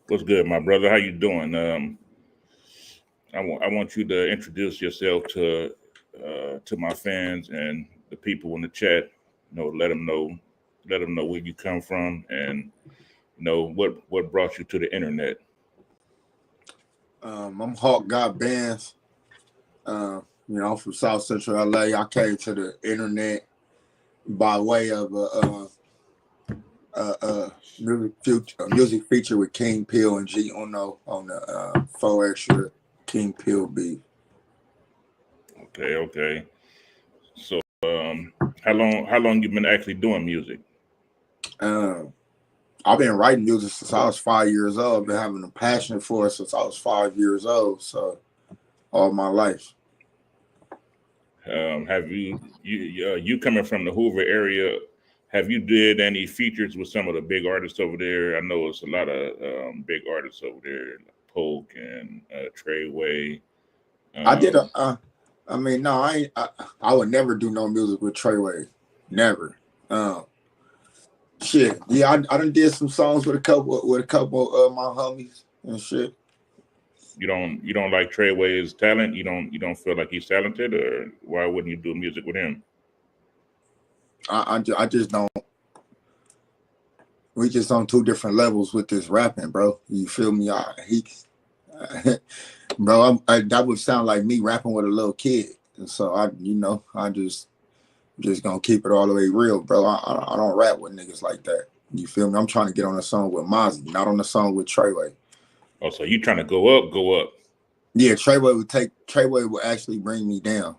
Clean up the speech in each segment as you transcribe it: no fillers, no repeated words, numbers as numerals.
What's good, my brother? How you doing? I want you to introduce yourself to my fans and the people in the chat. Let them know where you come from, and know what brought you to the internet. I'm Hawk Got Bandz. I'm from South Central LA. I came to the internet by way of music feature with King Peel and G Uno on the 4 Extra King Peel beat. Okay. So, how long you been actually doing music? I've been writing music since I was 5 years old. I've been having a passion for it since I was 5 years old. So all my life. Have you coming from the Hoover area? Have you did any features with some of the big artists over there? I know it's a lot of big artists over there, like Polk and Treyway. I did no, I would never do no music with Treyway. Never. Shit. Yeah, I done did some songs with a couple of my homies and shit. You don't like Treyway's talent? You don't feel like he's talented, or why wouldn't you do music with him? I just don't. We just on two different levels with this rapping, bro. You feel me? Bro, that would sound like me rapping with a little kid. And so I just gonna keep it all the way real, bro. I don't rap with niggas like that. You feel me? I'm trying to get on a song with Mozzie, not on a song with Treyway. Oh, so you trying to go up? Yeah, Treyway would actually bring me down.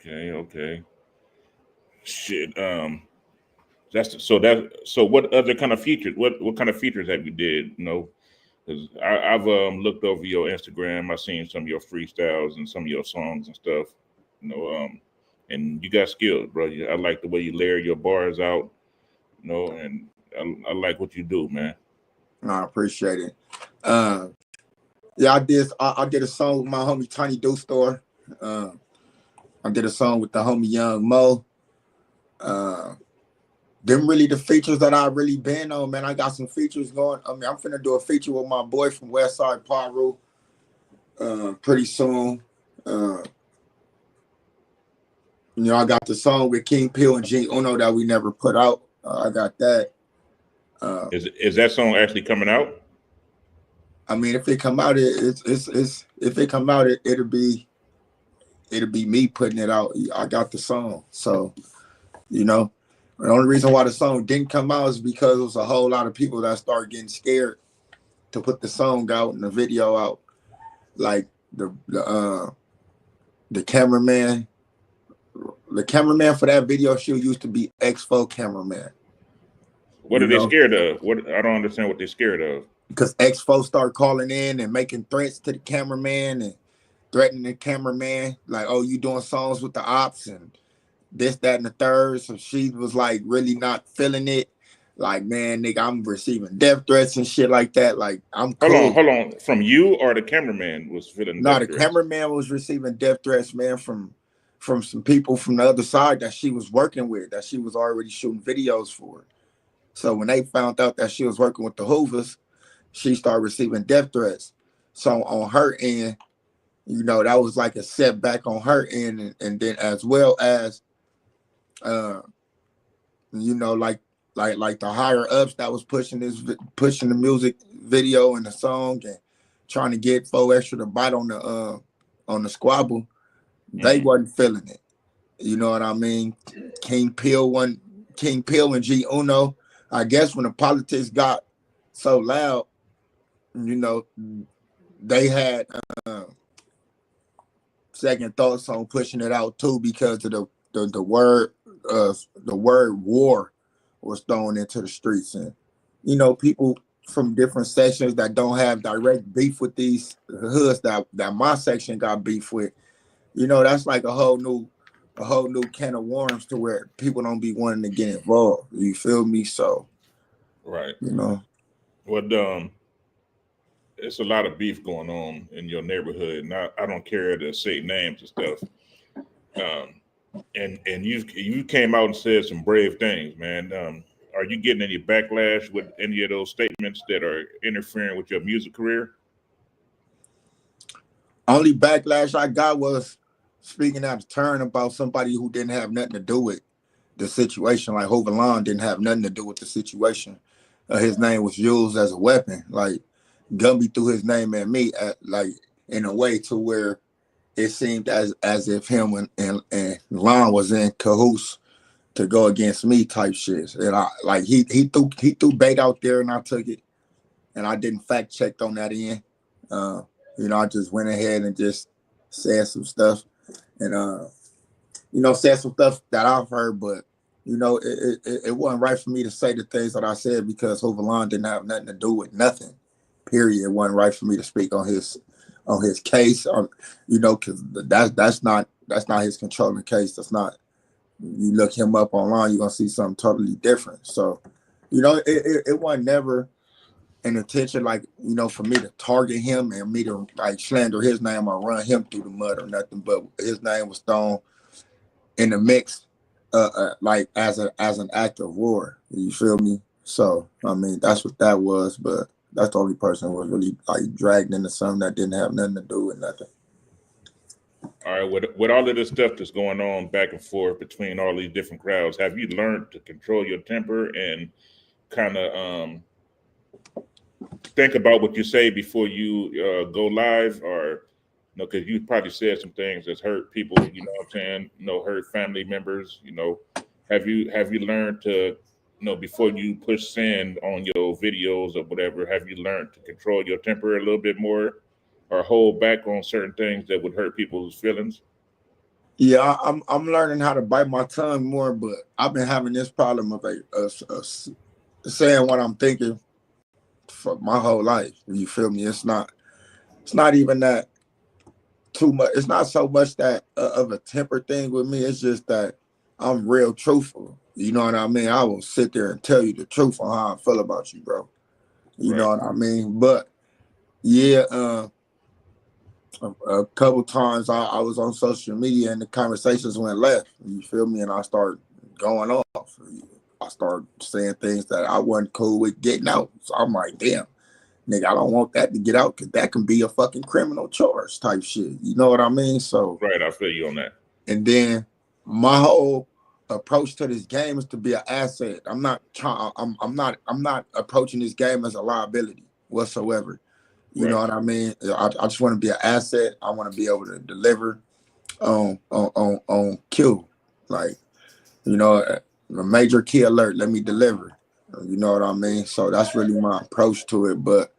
Okay. Shit. So what other kind of features? What kind of features have you did? Because I've looked over your Instagram. I've seen some of your freestyles and some of your songs and stuff. And you got skills, bro. I like the way you layer your bars out. And I like what you do, man. I appreciate it. Yeah, I did a song with my homie Tiny Do Store. I did a song with the homie Young Mo. Them really the features that I really been on, man. I got some features going. I'm finna do a feature with my boy from Westside Paru pretty soon. I got the song with King Peel and G Uno that we never put out. I got that. Is that song actually coming out? I mean, if it come out, it'll be me putting it out. I got the song, so the only reason why the song didn't come out is because it was a whole lot of people that started getting scared to put the song out and the video out. Like the cameraman for that video shoot used to be X4 cameraman. What are they scared of? I don't understand what they're scared of. Because X4 started calling in and making threats to the cameraman and threatening the cameraman, like, oh, you doing songs with the ops and this, that, and the third. So she was like really not feeling it. Like, man, nigga, I'm receiving death threats and shit like that. Like, I'm cool. Hold on. From you or the cameraman was feeling death threats? No, the cameraman was receiving death threats, man, from some people from the other side that she was working with, that she was already shooting videos for. So when they found out that she was working with the Hoovers, she started receiving death threats. So on her end, that was like a setback on her end, and then as well as, like the higher ups that was pushing the music video and the song and trying to get 4 Extra to bite on the squabble, they wasn't feeling it. You know what I mean? King Peel and G Uno. I guess when the politics got so loud, they had second thoughts on pushing it out too, because of the word war was thrown into the streets, and people from different sections that don't have direct beef with these hoods that my section got beef with, that's like a whole new can of worms to where people don't be wanting to get involved. You feel me? So, right. Well, it's a lot of beef going on in your neighborhood, and I don't care to say names and stuff. And you came out and said some brave things, man. are you getting any backlash with any of those statements that are interfering with your music career? Only backlash I got was speaking out of turn about somebody who didn't have nothing to do with the situation. Like Hovalon didn't have nothing to do with the situation. His name was used as a weapon. Like Gumby threw his name at me like in a way to where it seemed as if him and Lon was in cahoots to go against me type shit. And I like he threw bait out there and I took it, and I didn't fact check on that end. I just went ahead and just said some stuff, and said some stuff that I've heard, but it wasn't right for me to say the things that I said because Hovalon didn't have nothing to do with nothing. Period. It wasn't right for me to speak on his case, because that's not his controlling case. That's not. You look him up online, you're gonna see something totally different. So, it wasn't never an intention, like, for me to target him and me to like slander his name or run him through the mud or nothing. But his name was thrown in the mix, like as an act of war. You feel me? So I mean, that's what that was. But that's the only person who was really like dragged into something that didn't have nothing to do with nothing. All right, with all of this stuff that's going on back and forth between all these different crowds, have you learned to control your temper and kind of think about what you say before you go live, or because you probably said some things that's hurt people, what I'm saying, hurt family members, have you learned to, before you push send on your videos or whatever, have you learned to control your temper a little bit more or hold back on certain things that would hurt people's feelings? Yeah, I'm learning how to bite my tongue more, but I've been having this problem of saying what I'm thinking for my whole life. You feel me? It's not even that too much. It's not so much that of a temper thing with me. It's just that I'm real truthful. You know what I mean? I will sit there and tell you the truth on how I feel about you, bro. You know what I mean? But yeah, a couple times I was on social media and the conversations went left. You feel me? And I started going off. I started saying things that I wasn't cool with getting out. So I'm like, damn, nigga, I don't want that to get out because that can be a fucking criminal charge type shit. You know what I mean? So right, I feel you on that. And then my whole approach to this game is to be an asset. I'm not approaching this game as a liability whatsoever. You know what I mean? I just want to be an asset. I want to be able to deliver on cue. Like, a major key alert, let me deliver. You know what I mean? So that's really my approach to it. But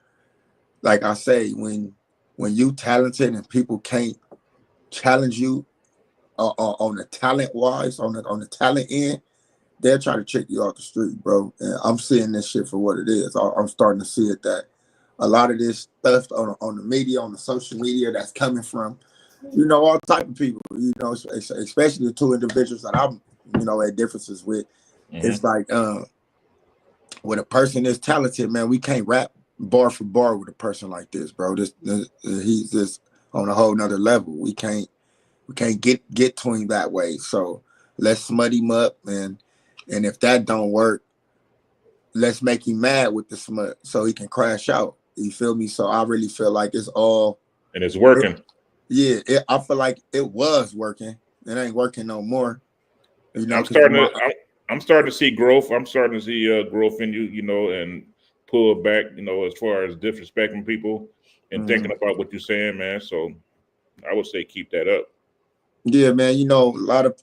like I say, when you talented and people can't challenge you on the talent wise, on the talent end, they'll try to check you off the street, bro. And I'm seeing this shit for what it is. I'm starting to see it that a lot of this stuff on the media, on the social media, that's coming from, all type of people, especially the two individuals that I'm, at differences with. Mm-hmm. It's like, when a person is talented, man, we can't rap bar for bar with a person like this, bro. He's just on a whole nother level. We can't get to him that way. So let's smut him up, and if that don't work, let's make him mad with the smut so he can crash out. You feel me? So I really feel like it's all, and it's working. I feel like it was working. It ain't working no more. I'm starting to see growth. I'm starting to see growth in you, and pull back, as far as disrespecting people and thinking about what you're saying, man. So I would say keep that up. Yeah, man. A lot of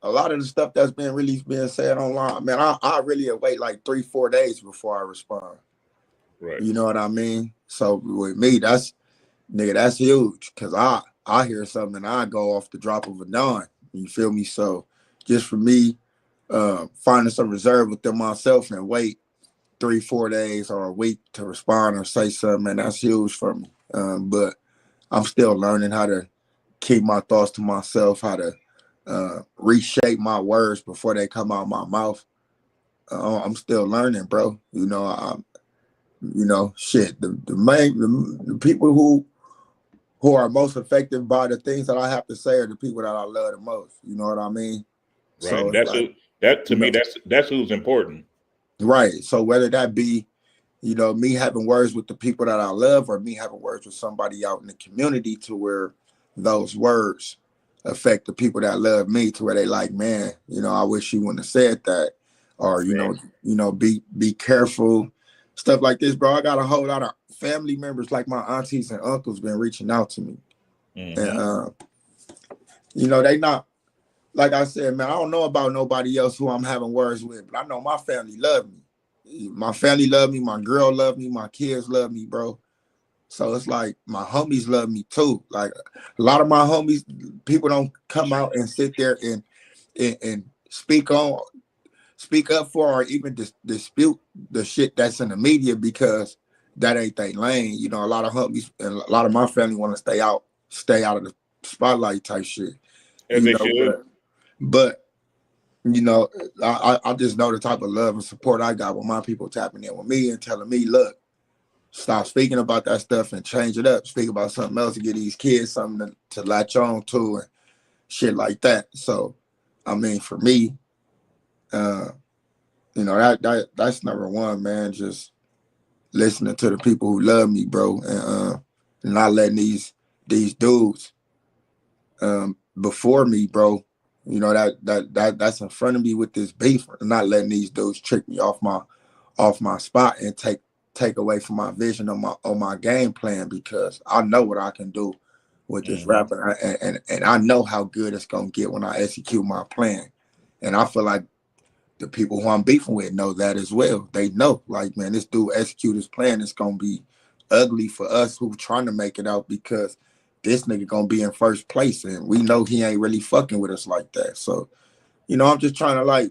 a lot of the stuff that's being said online, man, I really wait like 3-4 days before I respond. Right. You know what I mean? So with me, that's huge, because I hear something and I go off the drop of a dime. You feel me? So just for me, finding some reserve within myself and wait 3-4 days or a week to respond or say something, man, that's huge for me. But I'm still learning how to keep my thoughts to myself, how to reshape my words before they come out of my mouth. I'm still learning, bro. Shit. The people who are most affected by the things that I have to say are the people that I love the most. You know what I mean? Right. So That to You me, know, that's who's important. right. So whether that be, me having words with the people that I love, or me having words with somebody out in the community, to where those words affect the people that love me, to where they like, man, I wish you wouldn't have said that, or Right. be careful, stuff like this, bro. I got a whole lot of family members, like my aunties and uncles, been reaching out to me, and Mm-hmm. they not, like I said, man, I don't know about nobody else who I'm having words with, but I know my family love me. My family love me. My girl love me. My kids love me, bro. So it's like my homies love me too. Like a lot of my homies, people don't come out and sit there and speak up for, or even dispute the shit that's in the media, because that ain't their lane. A lot of homies and a lot of my family want to stay out of the spotlight type shit. As they should. But you know, I just know the type of love and support I got with my people tapping in with me and telling me, look, stop speaking about that stuff and change it up. Speak about something else to get these kids something to latch on to and shit like that. So, I mean, for me, uh, that's number one, man. Just listening to the people who love me, bro, and not letting these dudes before me, bro. That's in front of me with this beef, and not letting these dudes trick me off my spot and take away from my vision on my game plan, because I know what I can do with this Mm-hmm. rapping, and I know how good it's gonna get when I execute my plan. And I feel like the people who I'm beefing with know that as well. They know, like, man, this dude execute his plan. It's gonna be ugly for us who trying to make it out, because this nigga gonna be in first place, and we know he ain't really fucking with us like that. So, I'm just trying to like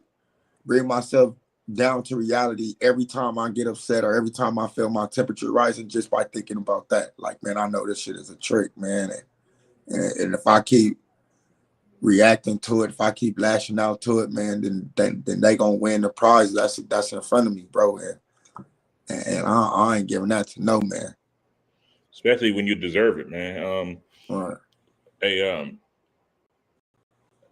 bring myself down to reality every time I get upset, or every time I feel my temperature rising, just by thinking about that. Like, man, I know this shit is a trick, man. And if I keep reacting to it, if I keep lashing out to it, man, then they gonna win the prize that's in front of me, bro. And I ain't giving that to no man. Especially when you deserve it, man. All right. A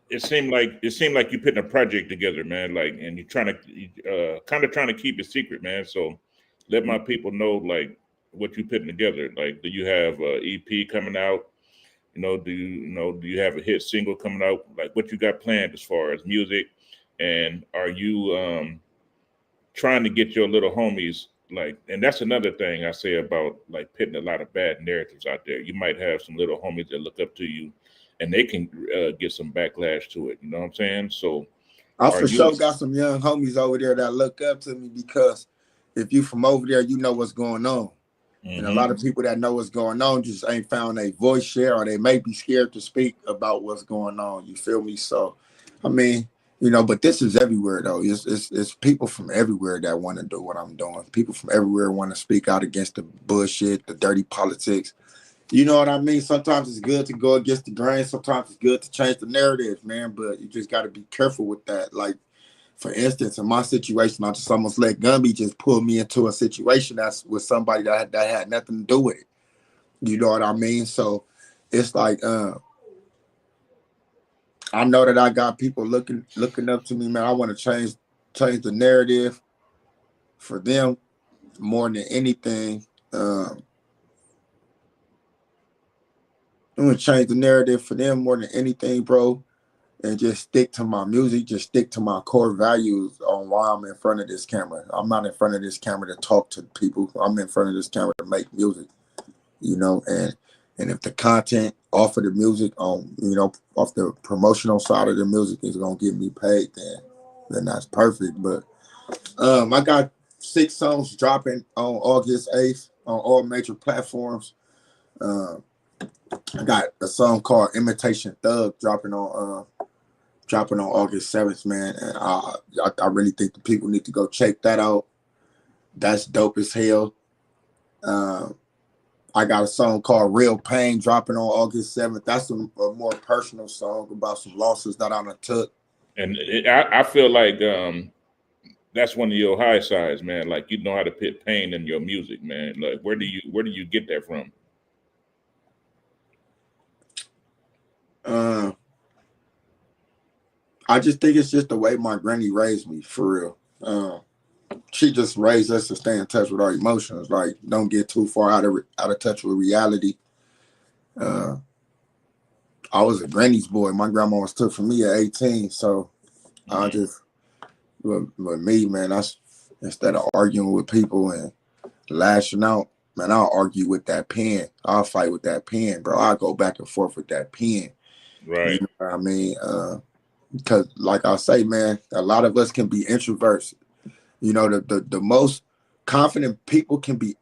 it seemed like you putting a project together, man. Like, and you're trying to kind of trying to keep it secret, man. So let my people know like what you putting together. Like, do you have a EP coming out? Do you have a hit single coming out? Like, what you got planned as far as music? And are you trying to get your little homies like? And that's another thing I say about like putting a lot of bad narratives out there. You might have some little homies that look up to you, and they can get some backlash to it. You know what I'm saying? So, I are for you? sure got some young homies over there that look up to me, because if you from over there, you know what's going on. And a Mm-hmm. lot of people that know what's going on just ain't found a voice yet, or they may be scared to speak about what's going on. You feel me? So, I mean, but this is everywhere though. It's people from everywhere that want to do what I'm doing. People from everywhere want to speak out against the bullshit, the dirty politics. You know what I mean? Sometimes it's good to go against the grain. Sometimes it's good to change the narrative, man. But you just got to be careful with that. Like, for instance, in my situation, I just almost let Gumby just pull me into a situation that's with somebody that had nothing to do with it. You know what I mean? So it's like, I know that I got people looking up to me, man. I want to change the narrative for them more than anything. I'm gonna change the narrative for them more than anything, bro, and just stick to my music, just stick to my core values on why I'm in front of this camera. I'm not in front of this camera to talk to people. I'm in front of this camera to make music, and if the content off of the music off the promotional side of the music is gonna get me paid, then that's perfect. But I got 6 songs dropping on August 8th on all major platforms. Um, I got a song called Imitation Thug dropping on August 7th, man. And I really think the people need to go check that out. That's dope as hell. Uh, I got a song called Real Pain dropping on August 7th. That's a more personal song about some losses that I done took. And I feel like that's one of your high sides, man. Like, you know how to put pain in your music, man. Like, where do you get that from? Uh, I just think it's just the way my granny raised me, for real. She just raised us to stay in touch with our emotions. Like, don't get too far out of touch with reality. Uh, I was a granny's boy. My grandma was took from me at 18. So I just, with me, man, instead of arguing with people and lashing out, man, I'll argue with that pen. I'll fight with that pen, bro. I'll go back and forth with that pen. Right. You know what I mean? Because like I say, man, a lot of us can be introverts. You know, the most confident people can be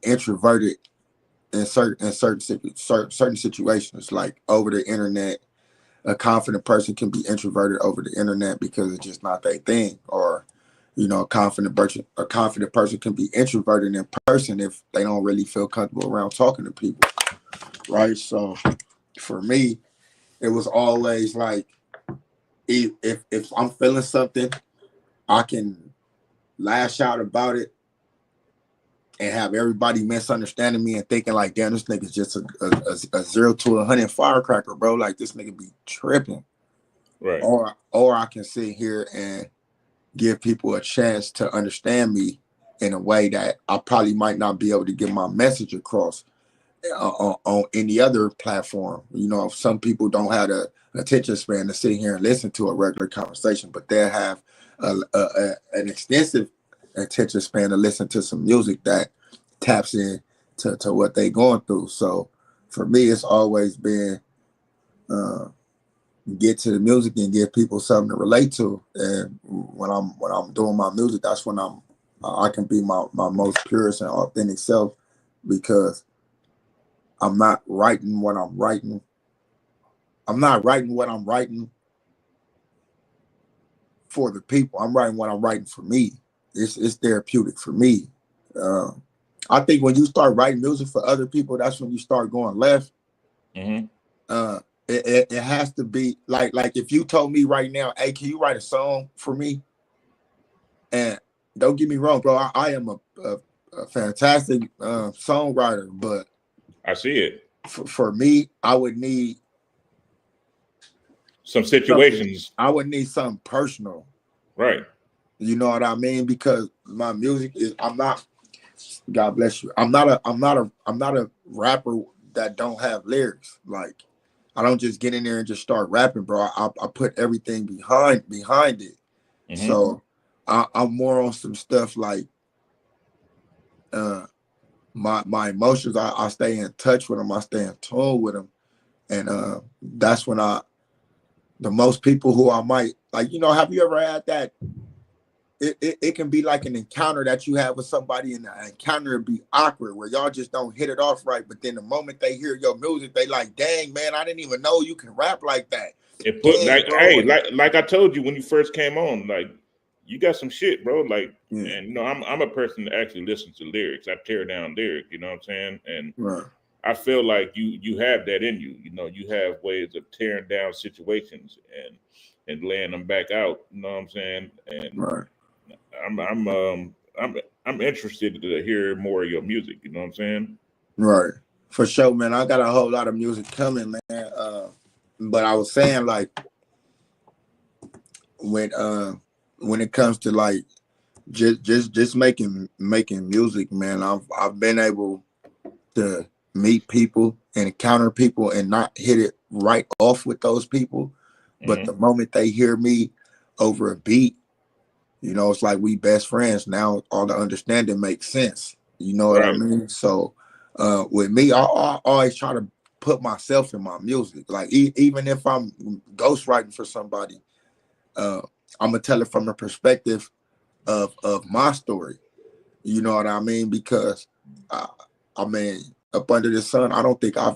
introverted in certain situations, like over the internet. A confident person can be introverted over the internet because it's just not their thing. Or, you know, a confident person can be introverted in person if they don't really feel comfortable around talking to people. Right. So for me, it was always like, if I'm feeling something, I can lash out about it and have everybody misunderstanding me and thinking like, damn, this nigga's just a 0 to 100 firecracker, bro. Like, this nigga be tripping. Right. Or I can sit here and give people a chance to understand me in a way that I probably might not be able to get my message across on any other platform. You know, some people don't have the attention span to sit here and listen to a regular conversation, but they'll have an extensive attention span to listen to some music that taps in to what they going through. So for me, it's always been get to the music and give people something to relate to. And when I'm doing my music, that's when I can be my most purest and authentic self, because I'm not writing what I'm writing. I'm not writing what I'm writing for the people. I'm writing what I'm writing for me. It's therapeutic for me. I think when you start writing music for other people, that's when you start going left. Mm-hmm. It has to be like if you told me right now, hey, can you write a song for me? And don't get me wrong, bro, I am a fantastic songwriter, but I see it. For me, I would need some situations. I would need something personal. Right. You know what I mean? Because my music is, I'm not, God bless you, I'm not a rapper that don't have lyrics. Like, I don't just get in there and just start rapping, bro. I put everything behind it. Mm-hmm. So I'm more on some stuff like my emotions. I stay in touch with them. I stay in tune with them, and that's when the most people who I might like. You know, have you ever had that? It can be like an encounter that you have with somebody, and the encounter be awkward where y'all just don't hit it off right. But then the moment they hear your music, they like, dang, man, I didn't even know you can rap like that. It put like I told you when you first came on, like, you got some shit, bro. Like, and you know, I'm a person that actually listens to lyrics. I tear down lyrics, you know what I'm saying? And I feel like you have that in you. You know, you have ways of tearing down situations and laying them back out. You know what I'm saying? And I'm interested to hear more of your music. You know what I'm saying? Right, for sure, man. I got a whole lot of music coming, man. But I was saying, like, when it comes to like just making music, man, I've been able to meet people and encounter people and not hit it right off with those people. But the moment they hear me over a beat, you know, it's like we best friends now. All the understanding makes sense. You know what I mean? So with me, I always try to put myself in my music. Like, even if I'm ghostwriting for somebody, I'm gonna tell it from a perspective of my story. You know what I mean? Because I mean, up under the sun, I don't think I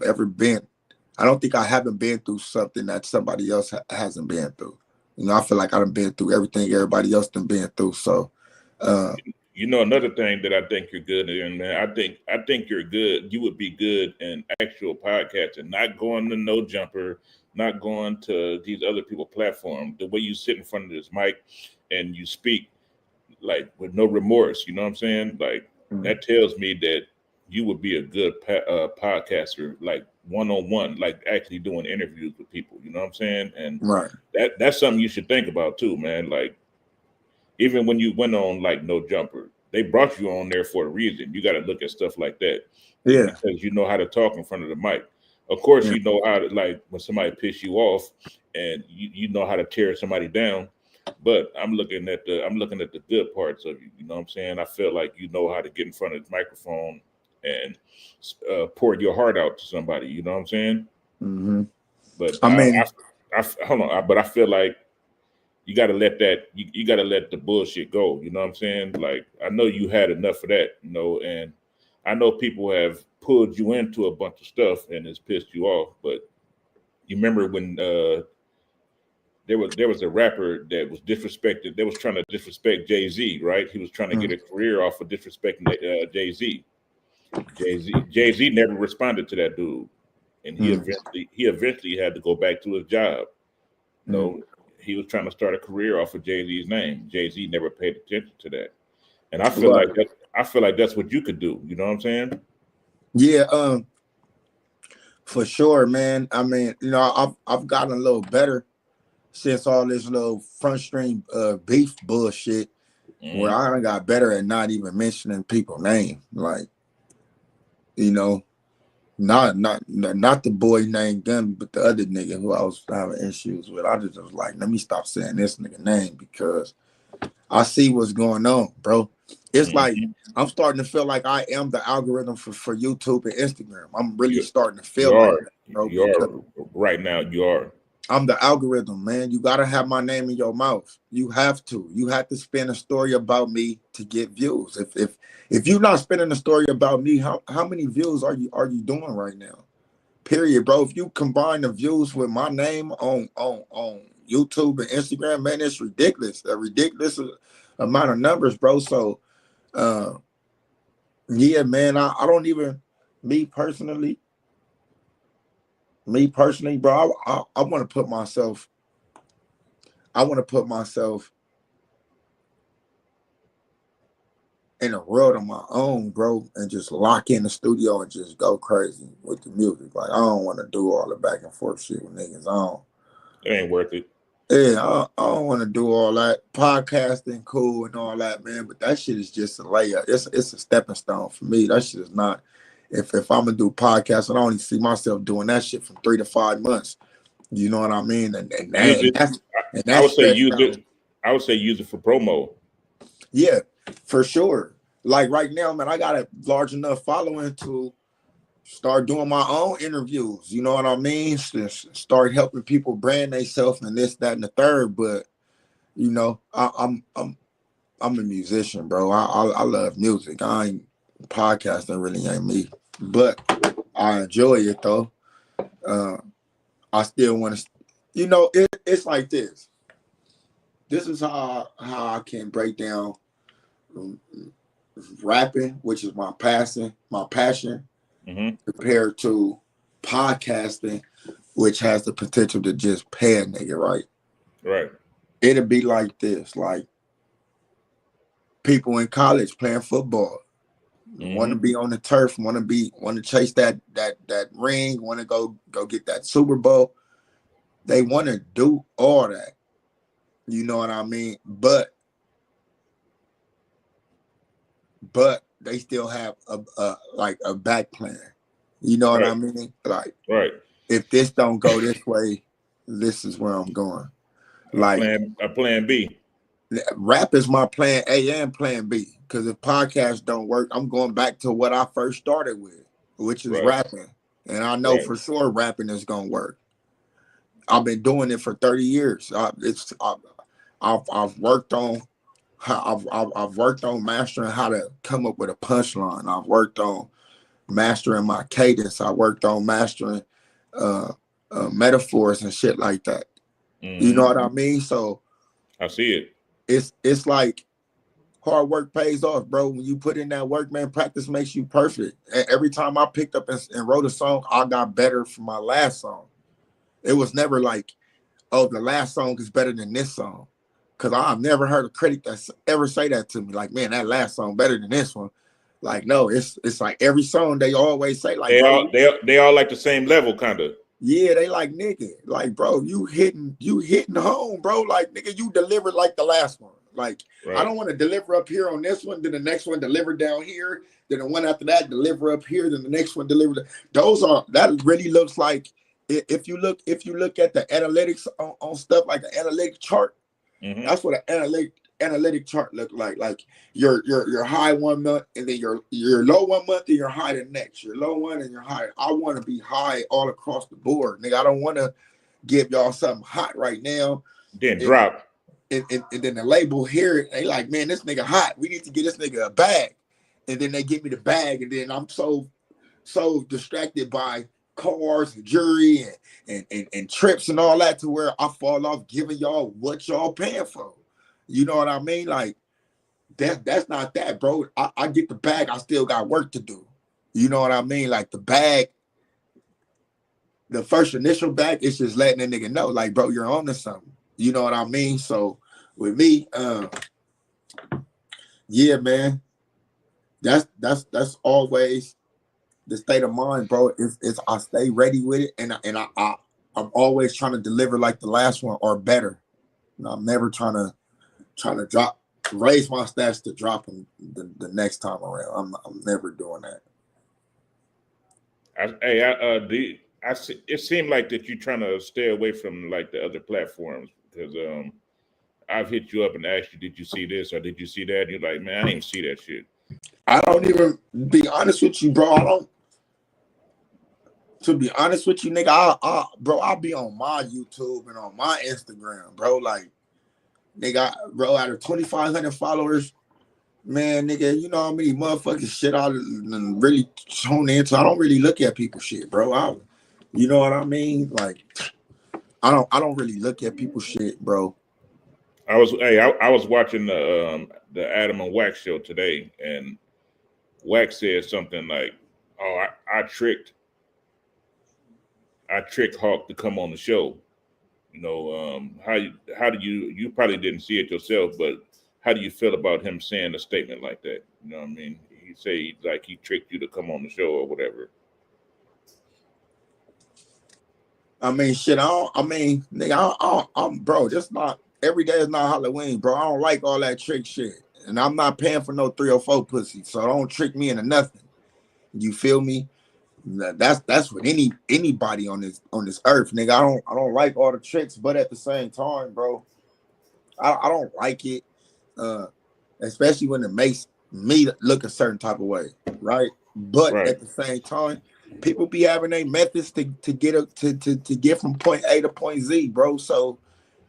haven't been through something that somebody else hasn't been through. You know, I feel like I've been through everything everybody else done been through. So, you know, another thing that I think you're good in, man, I think you're good. You would be good in actual podcasting, not going to No Jumper, not going to these other people's platforms. The way you sit in front of this mic and you speak, like, with no remorse, you know what I'm saying? Like, that tells me that you would be a good podcaster, like one-on-one, like actually doing interviews with people. You know what I'm saying? And Right. that's something you should think about too, man. Like even when you went on like No Jumper, they brought you on there for a reason. You got to look at stuff like that Yeah. because you know how to talk in front of the mic. Of course, Yeah. you know how to, like, when somebody piss you off, and you know how to tear somebody down. But I'm looking at the good parts of you. You know what I'm saying? I feel like you know how to get in front of the microphone and pour your heart out to somebody. You know what I'm saying? Mm-hmm. But I mean, hold on. But I feel like you got to let that you got to let the bullshit go. You know what I'm saying? Like I know you had enough of that. You know, and I know people have pulled you into a bunch of stuff and it's pissed you off. But you remember when there was a rapper that was disrespected. That was trying to disrespect Jay-Z, right? He was trying to get a career off of disrespecting Jay-Z. Jay-Z never responded to that dude, and he eventually had to go back to his job. No, he was trying to start a career off of Jay-Z's name. Jay-Z never paid attention to that, and right. I feel like that's what you could do. You know what I'm saying? Yeah, for sure, man. I mean, you know, I've gotten a little better since all this little front string beef bullshit, where I done got better at not even mentioning people's name. Like, you know, not the boy named Gun, but the other nigga who I was having issues with. I just was like, let me stop saying this nigga name because I see what's going on, bro. It's like I'm starting to feel like I am the algorithm for YouTube and Instagram. I'm really starting to feel like that, bro. You are right now. You are. I'm the algorithm, man. You gotta have my name in your mouth. You have to. You have to spin a story about me to get views. If you're not spinning a story about me, how many views are you doing right now? Period, bro. If you combine the views with my name on YouTube and Instagram, man, it's ridiculous. A ridiculous amount of numbers, bro. So yeah, man, I don't even me personally, bro, I want to put myself in a world of my own, bro, and just lock in the studio and just go crazy with the music. Like I don't want to do all the back and forth shit with niggas. It ain't worth it. Yeah, I don't want to do all that. Podcasting, cool and all that, man. But that shit is just a layup. It's a stepping stone for me. That shit is not. If I'm gonna do podcasts, I don't even see myself doing that shit from 3 to 5 months. You know what I mean? And that's I would say use it. I would say use it for promo. Yeah, for sure. Like right now, man, I got a large enough following to start doing my own interviews. You know what I mean? Start helping people brand themselves and this, that, and the third. But you know, I'm a musician, bro. I love music. I ain't podcasting really ain't me, but I enjoy it though. I still want to, you know, it's like this. This is how I can break down rapping, which is my passion, compared to podcasting, which has the potential to just pay a nigga, right? Right. It'll be like this, like people in college playing football, want to be on the turf, want to chase that ring, want to go get that Super Bowl. They want to do all that. You know what I mean? But they still have a back plan. You know what I mean? Like, if this don't go this way, this is where I'm going. Like a plan B. Rap is my plan A and plan B. Because if podcasts don't work, I'm going back to what I first started with, which is rapping. And I know for sure rapping is gonna work. I've been doing it for 30 years. I've worked on I've worked on mastering how to come up with a punchline. I've worked on mastering my cadence. I worked on mastering metaphors and shit like that. You know what I mean? So I see it. It's like hard work pays off, bro. When you put in that work, man, practice makes you perfect. And every time I picked up and wrote a song, I got better from my last song. It was never like, oh, the last song is better than this song. Because I've never heard a critic that ever say that to me. Like, man, that last song better than this one. Like, no, it's like every song they always say, like, They bro, all like the same level, kind of. yeah, they like, nigga, like, bro, you hitting home, bro. Like, nigga, you delivered like the last one. Like, I Right. don't want to deliver up here on this one, then the next one deliver down here, then the one after that deliver up here, then the next one deliver. That really looks like if you look at the analytics on stuff like the analytic chart, Mm-hmm. that's what an analytic chart look like. Like your high 1 month and then your low 1 month and your high the next. Your low one and your high. I want to be high all across the board, nigga. I don't want to give y'all something hot right now. Then And, drop. and then the label hear it, they like, man, this nigga hot. We need to get this nigga a bag. And then they give me the bag, and then I'm so distracted by cars and jewelry and trips and all that to where I fall off giving y'all what y'all paying for. You know what I mean? Like that's not that, bro. I get the bag, I still got work to do. You know what I mean? Like the bag, the first initial bag is just letting a nigga know, like, bro, you're on to something. You know what I mean? So with me, yeah, man, that's always the state of mind, bro. Is I stay ready with it, and I'm always trying to deliver like the last one or better. You know, I'm never trying to raise my stats to drop them the next time around. I'm never doing that. It seemed like that you're trying to stay away from like the other platforms because I've hit you up and asked you, did you see this or did you see that? And you're like, man, I didn't see that shit. I don't even be honest with you, bro. I don't. To be honest with you, nigga, I'll be on my YouTube and on my Instagram, bro. Like, nigga, bro, out of 2,500 followers, man, nigga, you know how many motherfucking shit I really tune into. I don't really look at people's shit, bro. You know what I mean? Like, I don't really look at people's shit, bro. I was watching the Adam and Wax show today, and Wax said something like, "Oh, I tricked Hawk to come on the show." You know, how do you probably didn't see it yourself, but how do you feel about him saying a statement like that? You know what I mean? He say like he tricked you to come on the show or whatever. I mean, shit. Nigga, I'm bro. Just not every day is not Halloween, bro. I don't like all that trick shit, and I'm not paying for no 304 pussy. So don't trick me into nothing. You feel me? That's with anybody on this earth, nigga. I don't like all the tricks, but at the same time, bro, I don't like it, especially when it makes me look a certain type of way, right? But Right. at the same time, people be having their methods to get from point A to point Z, bro. So,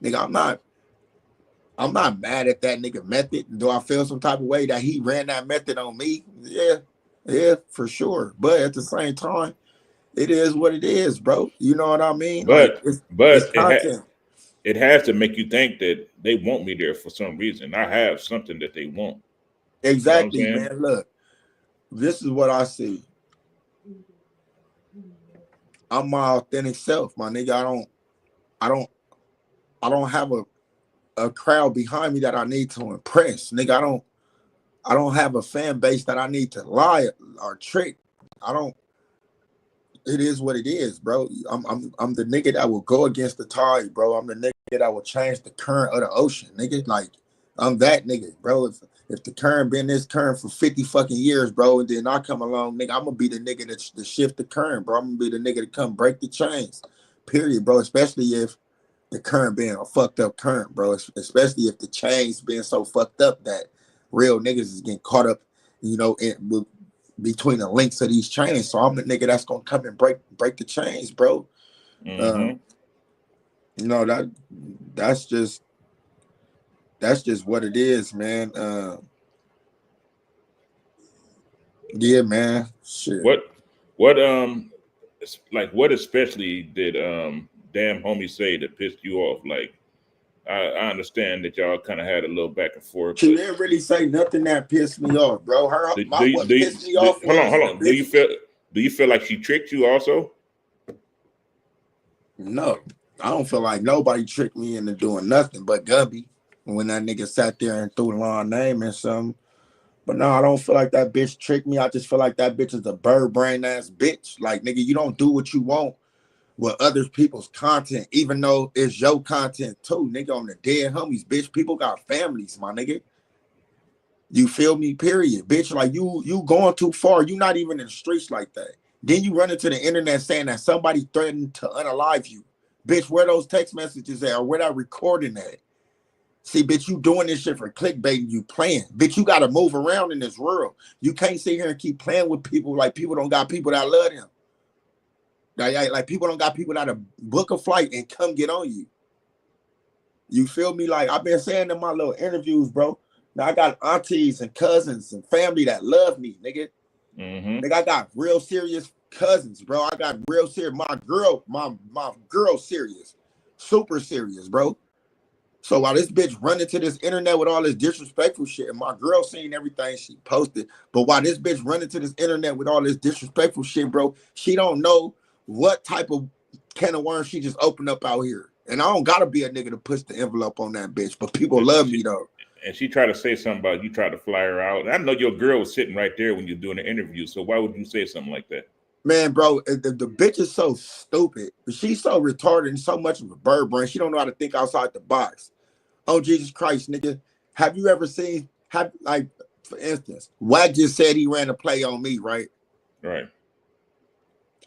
nigga, I'm not mad at that nigga method. Do I feel some type of way that he ran that method on me? Yeah, for sure. But at the same time, it is what it is, bro. You know what I mean? Like But it's content. it has to make you think that they want me there for some reason. I have something that they want. You know what I'm Exactly, saying? man. Look, this is what I see. I'm my authentic self, my nigga. I don't have a crowd behind me that I need to impress. Nigga, I don't have a fan base that I need to lie or trick. I don't. It is what it is, bro. I'm the nigga that will go against the tide, bro. I'm the nigga that will change the current of the ocean, nigga. Like I'm that nigga, bro. If the current been this current for 50 fucking years, bro, and then I come along, nigga, I'm gonna be the nigga to shift the current, bro. I'm gonna be the nigga to come break the chains, period, bro. Especially if the current being a fucked up current, bro. Especially if the chains being so fucked up that real niggas is getting caught up, you know, between the links of these chains. So I'm the nigga that's gonna come and break the chains, bro. Mm-hmm. You know, that's just what it is, man. Yeah, man. Shit. What especially did damn homie say that pissed you off? Like I understand that y'all kind of had a little back and forth, She but didn't really say nothing that pissed me off, bro. What pissed me off hold was on. Do you feel like she tricked you also? no. I don't feel like nobody tricked me into doing nothing but Gubby. When that nigga sat there and threw the wrong name and something. But no, I don't feel like that bitch tricked me. I just feel like that bitch is a bird brain ass bitch. Like, nigga, you don't do what you want with other people's content, even though it's your content too, nigga. On the dead homies, bitch. People got families, my nigga. You feel me? Period, bitch. Like you going too far. You not even in the streets like that. Then you run into the internet saying that somebody threatened to unalive you, bitch. Where those text messages at, or where that recording at? See, bitch, you doing this shit for clickbait and you playing. Bitch, you got to move around in this world. You can't sit here and keep playing with people like people don't got people that love them. Like people don't got people that book a flight and come get on you. You feel me? Like I've been saying in my little interviews, bro. Now I got aunties and cousins and family that love me, nigga. Nigga, I got real serious cousins, bro. I got real serious. My girl serious. Super serious, bro. So while this bitch running to this internet with all this disrespectful shit, and my girl seeing everything she posted, but while this bitch running to this internet with all this disrespectful shit, bro, she don't know what type of can of worms she just opened up out here. And I don't gotta be a nigga to push the envelope on that bitch, but people love me though. And she tried to say something about you tried to fly her out. And I know your girl was sitting right there when you're doing the interview, so why would you say something like that? Man, bro, the bitch is so stupid. She's so retarded and so much of a bird brain. She don't know how to think outside the box. Oh, Jesus Christ, nigga. Have you ever seen, like, for instance, Wack just said he ran a play on me, right? Right.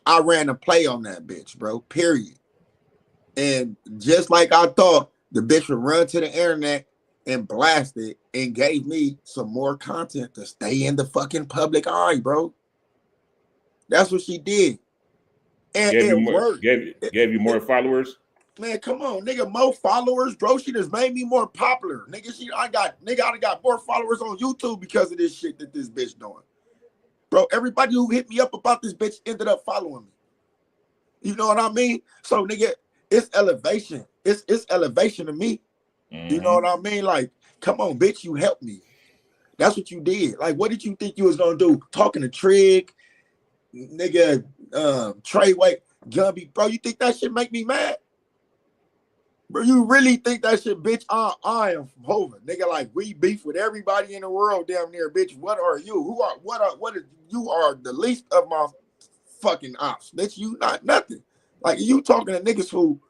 I ran a play on that bitch, bro, period. And just like I thought, the bitch would run to the internet and blast it and gave me some more content to stay in the fucking public eye, bro. That's what she did. And it worked. Gave you more followers? Man, come on, nigga, more followers, bro. She just made me more popular. Nigga, I got more followers on YouTube because of this shit that this bitch doing. Bro, everybody who hit me up about this bitch ended up following me. You know what I mean? So, nigga, it's elevation. It's elevation to me. You know what I mean? Like, come on, bitch, you helped me. That's what you did. Like, what did you think you was gonna do? Talking to Trig, nigga, Treyway, Gumby, bro, you think that shit make me mad? Bro, you really think that shit, bitch? I am from Hova, nigga. Like, we beef with everybody in the world down there, bitch. What are you? You are the least of my fucking ops, bitch. You not nothing. Like, you talking to niggas who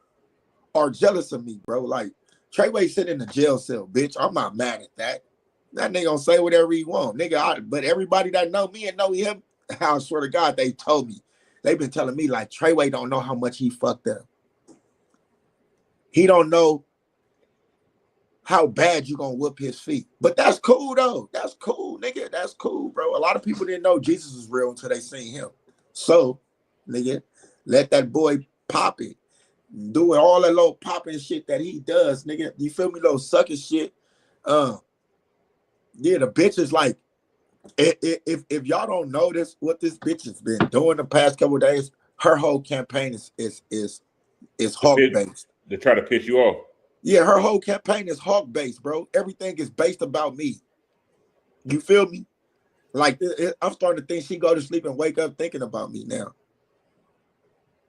are jealous of me, bro. Like, Treyway sitting in the jail cell, bitch. I'm not mad at that. That nigga gonna say whatever he want, nigga. But everybody that know me and know him, I swear to God, they told me. They've been telling me, like, Treyway don't know how much he fucked up. He don't know how bad you gonna whoop his feet. But that's cool, though. That's cool, nigga. That's cool, bro. A lot of people didn't know Jesus was real until they seen him. So, nigga, let that boy pop it. Doing all that little popping shit that he does, nigga. You feel me? Little sucking shit. Yeah, the bitch is like, if y'all don't notice what this bitch has been doing the past couple of days, her whole campaign is hawk based. They try to piss you off. Yeah, her whole campaign is hawk based, bro. Everything is based about me. You feel me? Like, I'm starting to think she go to sleep and wake up thinking about me now.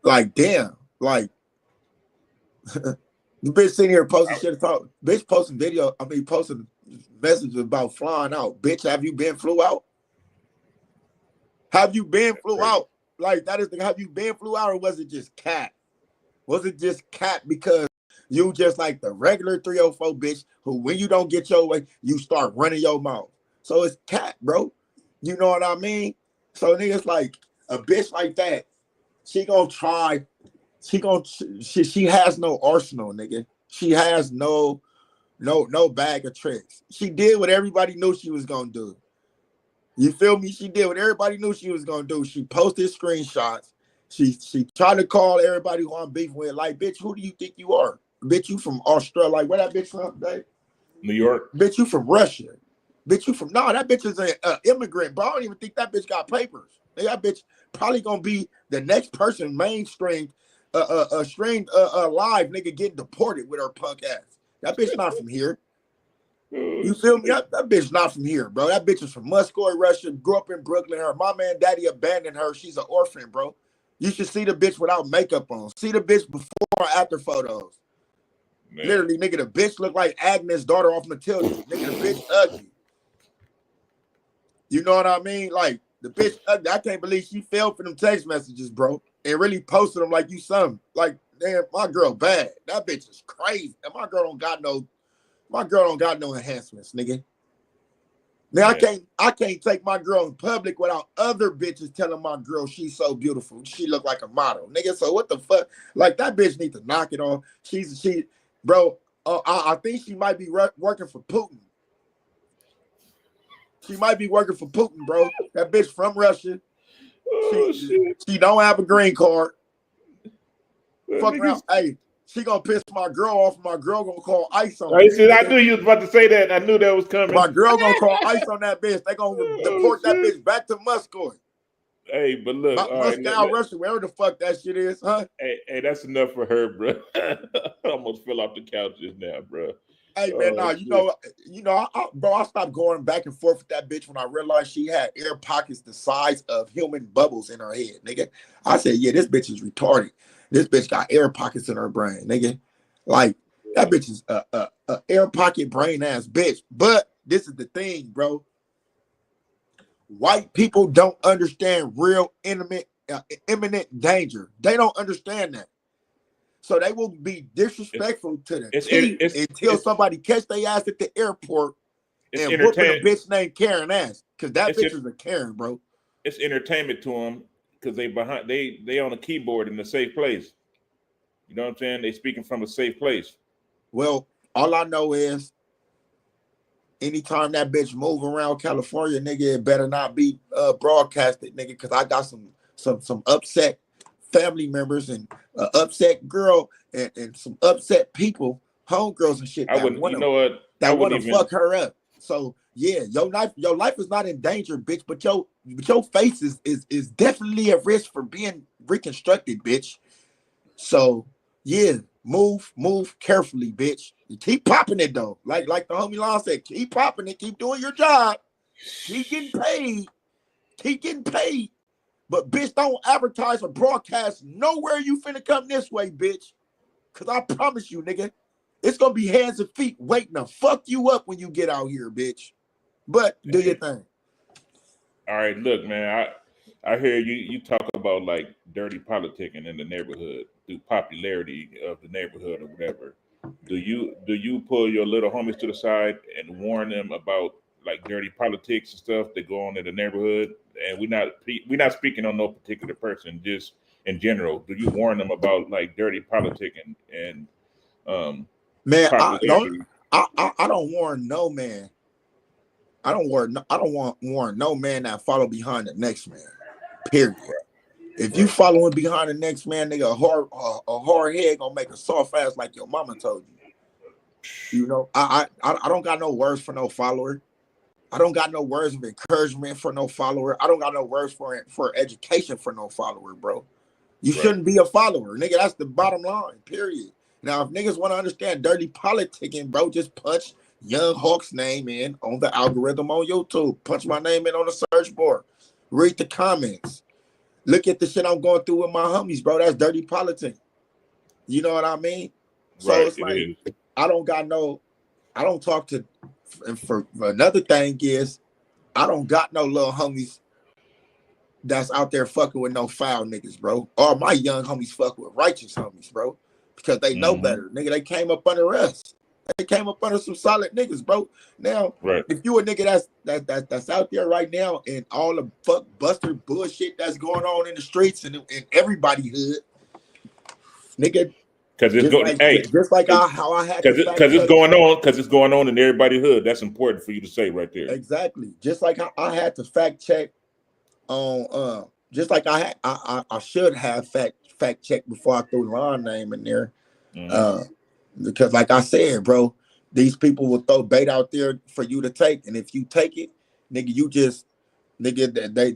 Like, damn, like. The bitch sitting here posting shit. Bitch posting video. I mean, posting messages about flying out. Bitch, have you been flew out? Have you been flew out? Like, that is the have you been flew out, or was it just cat? Was it just cat because you just like the regular 304 bitch who, when you don't get your way, you start running your mouth? So it's cat, bro. You know what I mean? So niggas like a bitch like that, she gonna try. She has no arsenal, nigga. She has no bag of tricks. She did what everybody knew she was gonna do. You feel me? She did what everybody knew she was gonna do. She posted screenshots. She tried to call everybody who I'm beefing with, like, bitch, who do you think you are? Bitch, you from Australia. Like, where that bitch from, babe? New York. Bitch, you from Russia. Bitch, you from that bitch is an immigrant, bro. I don't even think that bitch got papers. That bitch probably gonna be the next person mainstream. Live nigga getting deported with her punk ass. That bitch not from here. You feel me? That bitch not from here, bro. That bitch is from Muscoy, Russia. Grew up in Brooklyn. Her mama and daddy abandoned her. She's an orphan, bro. You should see the bitch without makeup on. See the bitch before or after photos. Man. Literally, nigga, the bitch look like Agnes' daughter off Matilda. Nigga, the bitch ugly. You know what I mean? Like the bitch, I can't believe she fell for them text messages, bro, and really posted them like you something. Like, damn, my girl bad. That bitch is crazy. And my girl don't got no enhancements, nigga. Now Yeah. I can't take my girl in public without other bitches telling my girl she's so beautiful. She look like a model, nigga. So what the fuck? Like that bitch need to knock it off. Bro. I think she might be working for Putin. She might be working for Putin, bro. That bitch from Russia. Oh shit. She don't have a green card. Well, Fuck niggas, around. Hey, she gonna piss my girl off. My girl gonna call ICE on I her. said, I knew you was about to say that. I knew that was coming. My girl gonna call ICE on that bitch. They gonna Oh deport that shit. bitch back to Moscow. Hey, but look, all right, Moscow, Russia, wherever the fuck that shit is, huh? hey, that's enough for her, bro. I almost fell off the couch just now, bro. Hey man, Oh nah, shit. bro, I stopped going back and forth with that bitch when I realized she had air pockets the size of human bubbles in her head, nigga. I said, yeah, this bitch is retarded. This bitch got air pockets in her brain, nigga. Like that bitch is a air pocket brain ass bitch. But this is the thing, bro. White people don't understand real imminent danger. They don't understand that. So they will be disrespectful to the T until somebody catch their ass at the airport and whooping a bitch named Karen ass. Because that bitch is a Karen, bro. It's entertainment to them because they on a keyboard in a safe place. You know what I'm saying? They speaking from a safe place. Well, all I know is anytime that bitch move around California, nigga, it better not be broadcasted, nigga, because I got some upset family members and upset girl and some upset people, homegirls and shit that want to fuck her up. So yeah, your life is not in danger, bitch, but your face is definitely at risk for being reconstructed, bitch. So yeah, move carefully, bitch. You keep popping it though. Like the homie Lon said, keep popping it, keep doing your job, keep getting paid. But bitch, don't advertise or broadcast nowhere you finna come this way, bitch. Cause I promise you, nigga, it's gonna be hands and feet waiting to fuck you up when you get out here, bitch. But do your thing. All right, look, man, I hear you talk about like dirty politicking in the neighborhood through popularity of the neighborhood or whatever. Do you pull your little homies to the side and warn them about like dirty politics and stuff that go on in the neighborhood? And we're not speaking on no particular person, just in general. Do you warn them about like dirty politicking and man? popularity? I don't warn no man. I don't warn no man that follow behind the next man. Period. If you following behind the next man, nigga, a hard head gonna make a soft ass like your mama told you. You know, I don't got no words for no follower. I don't got no words of encouragement for no follower. I don't got no words for education for no follower, bro. You shouldn't be a follower, nigga. That's the bottom line, period. Now, if niggas want to understand dirty politicking, bro, just punch Young Hawk's name in on the algorithm on YouTube. Punch my name in on the search bar. Read the comments. Look at the shit I'm going through with my homies, bro. That's dirty politicking. You know what I mean? So it's like, I don't talk to, and for another thing is, I don't got no little homies that's out there fucking with no foul niggas, bro. All my young homies fuck with righteous homies, bro, because they know better. Nigga, they came up under us. They came up under some solid niggas, bro. Now, if you a nigga that's out there right now and all the fuck buster bullshit that's going on in the streets and in everybody hood, nigga, because it's just like how I had because it's going on in everybody's hood. That's important for you to say right there. Exactly. Just like how I had to fact check on just like I should have fact checked before I threw Lon name in there. Because like I said, bro, these people will throw bait out there for you to take. And if you take it, nigga,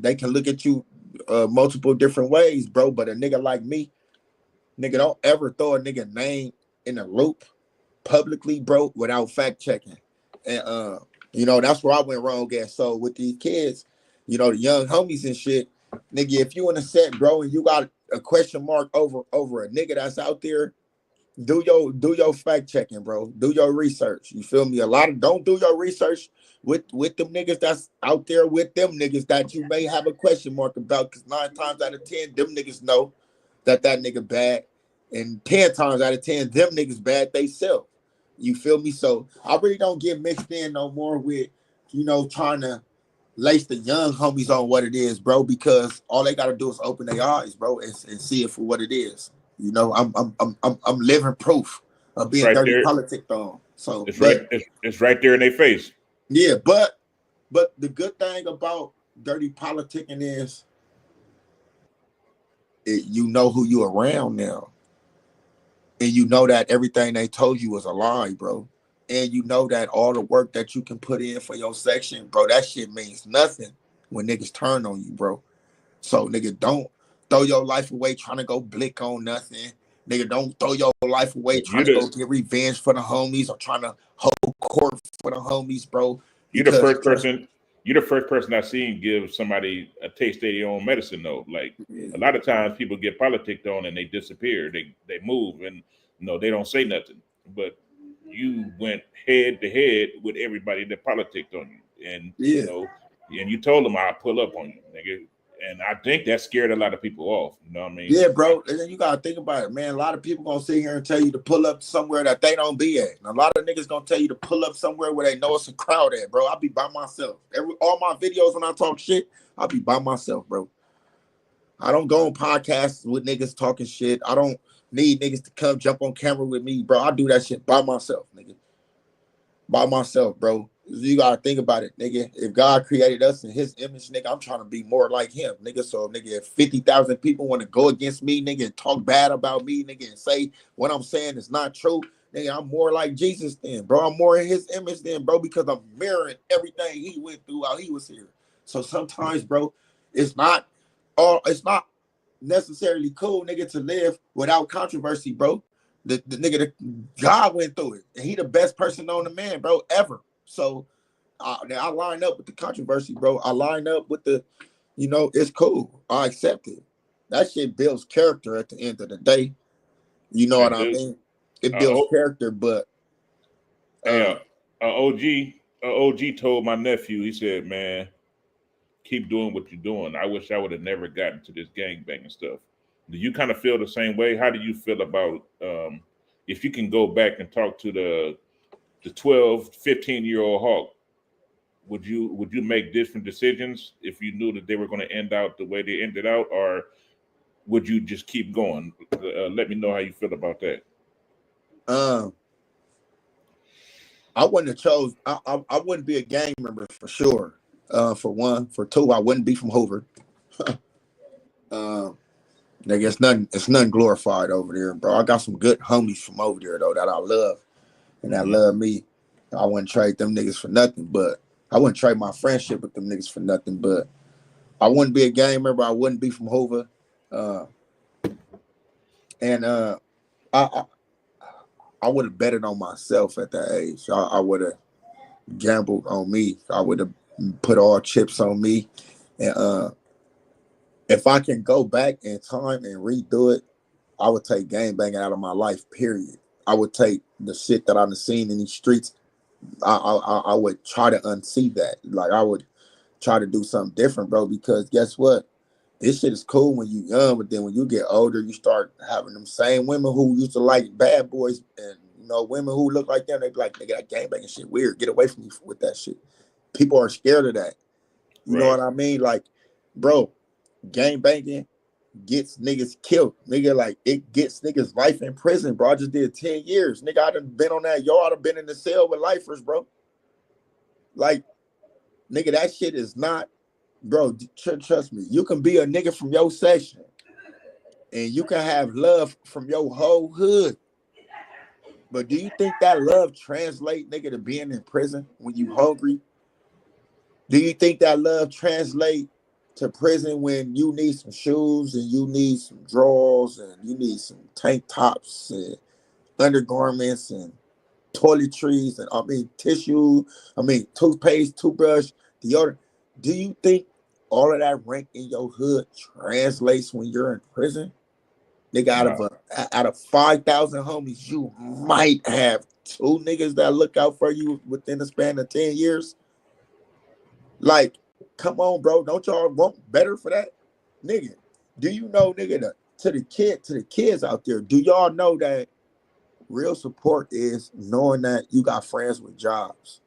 they can look at you multiple different ways, bro. But a nigga like me, nigga, don't ever throw a nigga name in a loop publicly, bro, without fact checking. And you know, that's where I went wrong at. So with these kids, you know, the young homies and shit, nigga, if you in a set, bro, and you got a question mark over a nigga that's out there do your fact checking, bro. Do your research. You feel me? A lot of don't do your research with them niggas that's out there with them niggas that you may have a question mark about. Because 9 times out of 10, them niggas know that nigga bad, and 10 times out of 10, them niggas bad they self. You feel me? So I really don't get mixed in no more with trying to lace the young homies on what it is, bro, because all they gotta do is open their eyes, bro, and see it for what it is. I'm living proof of It's being right dirty there. politic on. So, It's right. but It's right there in their face. yeah, but the good thing about dirty politicking is you know who you around now, and you know that everything they told you was a lie, bro. And you know that all the work that you can put in for your section, bro, that shit means nothing when niggas turn on you, bro. So, nigga, don't throw your life away trying to go blick on nothing. Nigga, don't throw your life away You trying to go the get revenge for the homies or trying to hold court for the homies, bro. you the Because first person. You're the first person I've seen give somebody a taste of their own medicine. Though, like a lot of times people get politicked on and they disappear. They move and they don't say nothing. But you went head to head with everybody that politicked on you, and yeah, and you told them I'll pull up on you, nigga. And I think that scared a lot of people off. You know what I mean? yeah, bro. And then you gotta think about it, man. A lot of people gonna sit here and tell you to pull up somewhere that they don't be at. And a lot of niggas gonna tell you to pull up somewhere where they know it's a crowd at, bro. I'll be by myself. All my videos when I talk shit, I'll be by myself, bro. I don't go on podcasts with niggas talking shit. I don't need niggas to come jump on camera with me, bro. I do that shit by myself, nigga. By myself, bro. You gotta think about it, nigga. If God created us in his image, nigga, I'm trying to be more like him, nigga. So, nigga, if 50,000 people want to go against me, nigga, and talk bad about me, nigga, and say what I'm saying is not true, nigga, I'm more like Jesus then, bro. I'm more in his image then, bro, because I'm mirroring everything he went through while he was here. So sometimes, bro, it's not it's not necessarily cool, nigga, to live without controversy, bro. The nigga, God went through it, and he the best person on the man, bro, ever. So I line up with the controversy, bro. I line up with it's cool. I accept it. That shit builds character at the end of the day. You know what It I do. mean? It Uh, builds oh, character, but hey, uh, OG told my nephew. He said, "Man, keep doing what you're doing. I wish I would have never gotten to this gangbanging stuff." Do you kind of feel the same way? How do you feel about if you can go back and talk to the 12, 15-year-old Hawk? Would you make different decisions if you knew that they were going to end out the way they ended out, or would you just keep going? Let me know how you feel about that. um, I wouldn't have chose. I wouldn't be a gang member for sure. For one, for two, I wouldn't be from Hoover. Um, Nigga, it's nothing glorified over there, bro. I got some good homies from over there though that I love and that Hmm. love me. I wouldn't trade them niggas for nothing, but I wouldn't trade my friendship with them niggas for nothing. But I wouldn't be a gang member. I wouldn't be from Hoover. Uh, and I I, I would have betted on myself at that age. I would have gambled on me. I would have put all chips on me. And if I can go back in time and redo it, I would take gang banging out of my life. Period. I would take the shit that I've seen in these streets. I would try to unsee that. Like I would try to do something different, bro. Because guess what? This shit is cool when you young, but then when you get older, you start having them same women who used to like bad boys and women who look like them. They be like, nigga, that gang banging shit weird. Get away from me with that shit. People are scared of that. You know Right. what I mean? Like, bro, gang banging gets niggas killed. Nigga, like it gets niggas life in prison, bro. I just did 10 years. Nigga, I done been on that yard. I've been in the cell with lifers, bro. Like, nigga, that shit is not, bro, trust me. You can be a nigga from your section and you can have love from your whole hood. But do you think that love translate, nigga, to being in prison when you hungry? Do you think that love translate to prison when you need some shoes and you need some drawers and you need some tank tops and undergarments and toiletries and tissue, toothpaste, toothbrush, deodorant? Do you think all of that rank in your hood translates when you're in prison? Nigga, Nah. out of 5,000 homies, you might have 2 niggas that look out for you within the span of 10 years. Like, come on, bro. Don't y'all want better for that? Nigga, do you know, nigga, to the kids out there, do y'all know that real support is knowing that you got friends with jobs,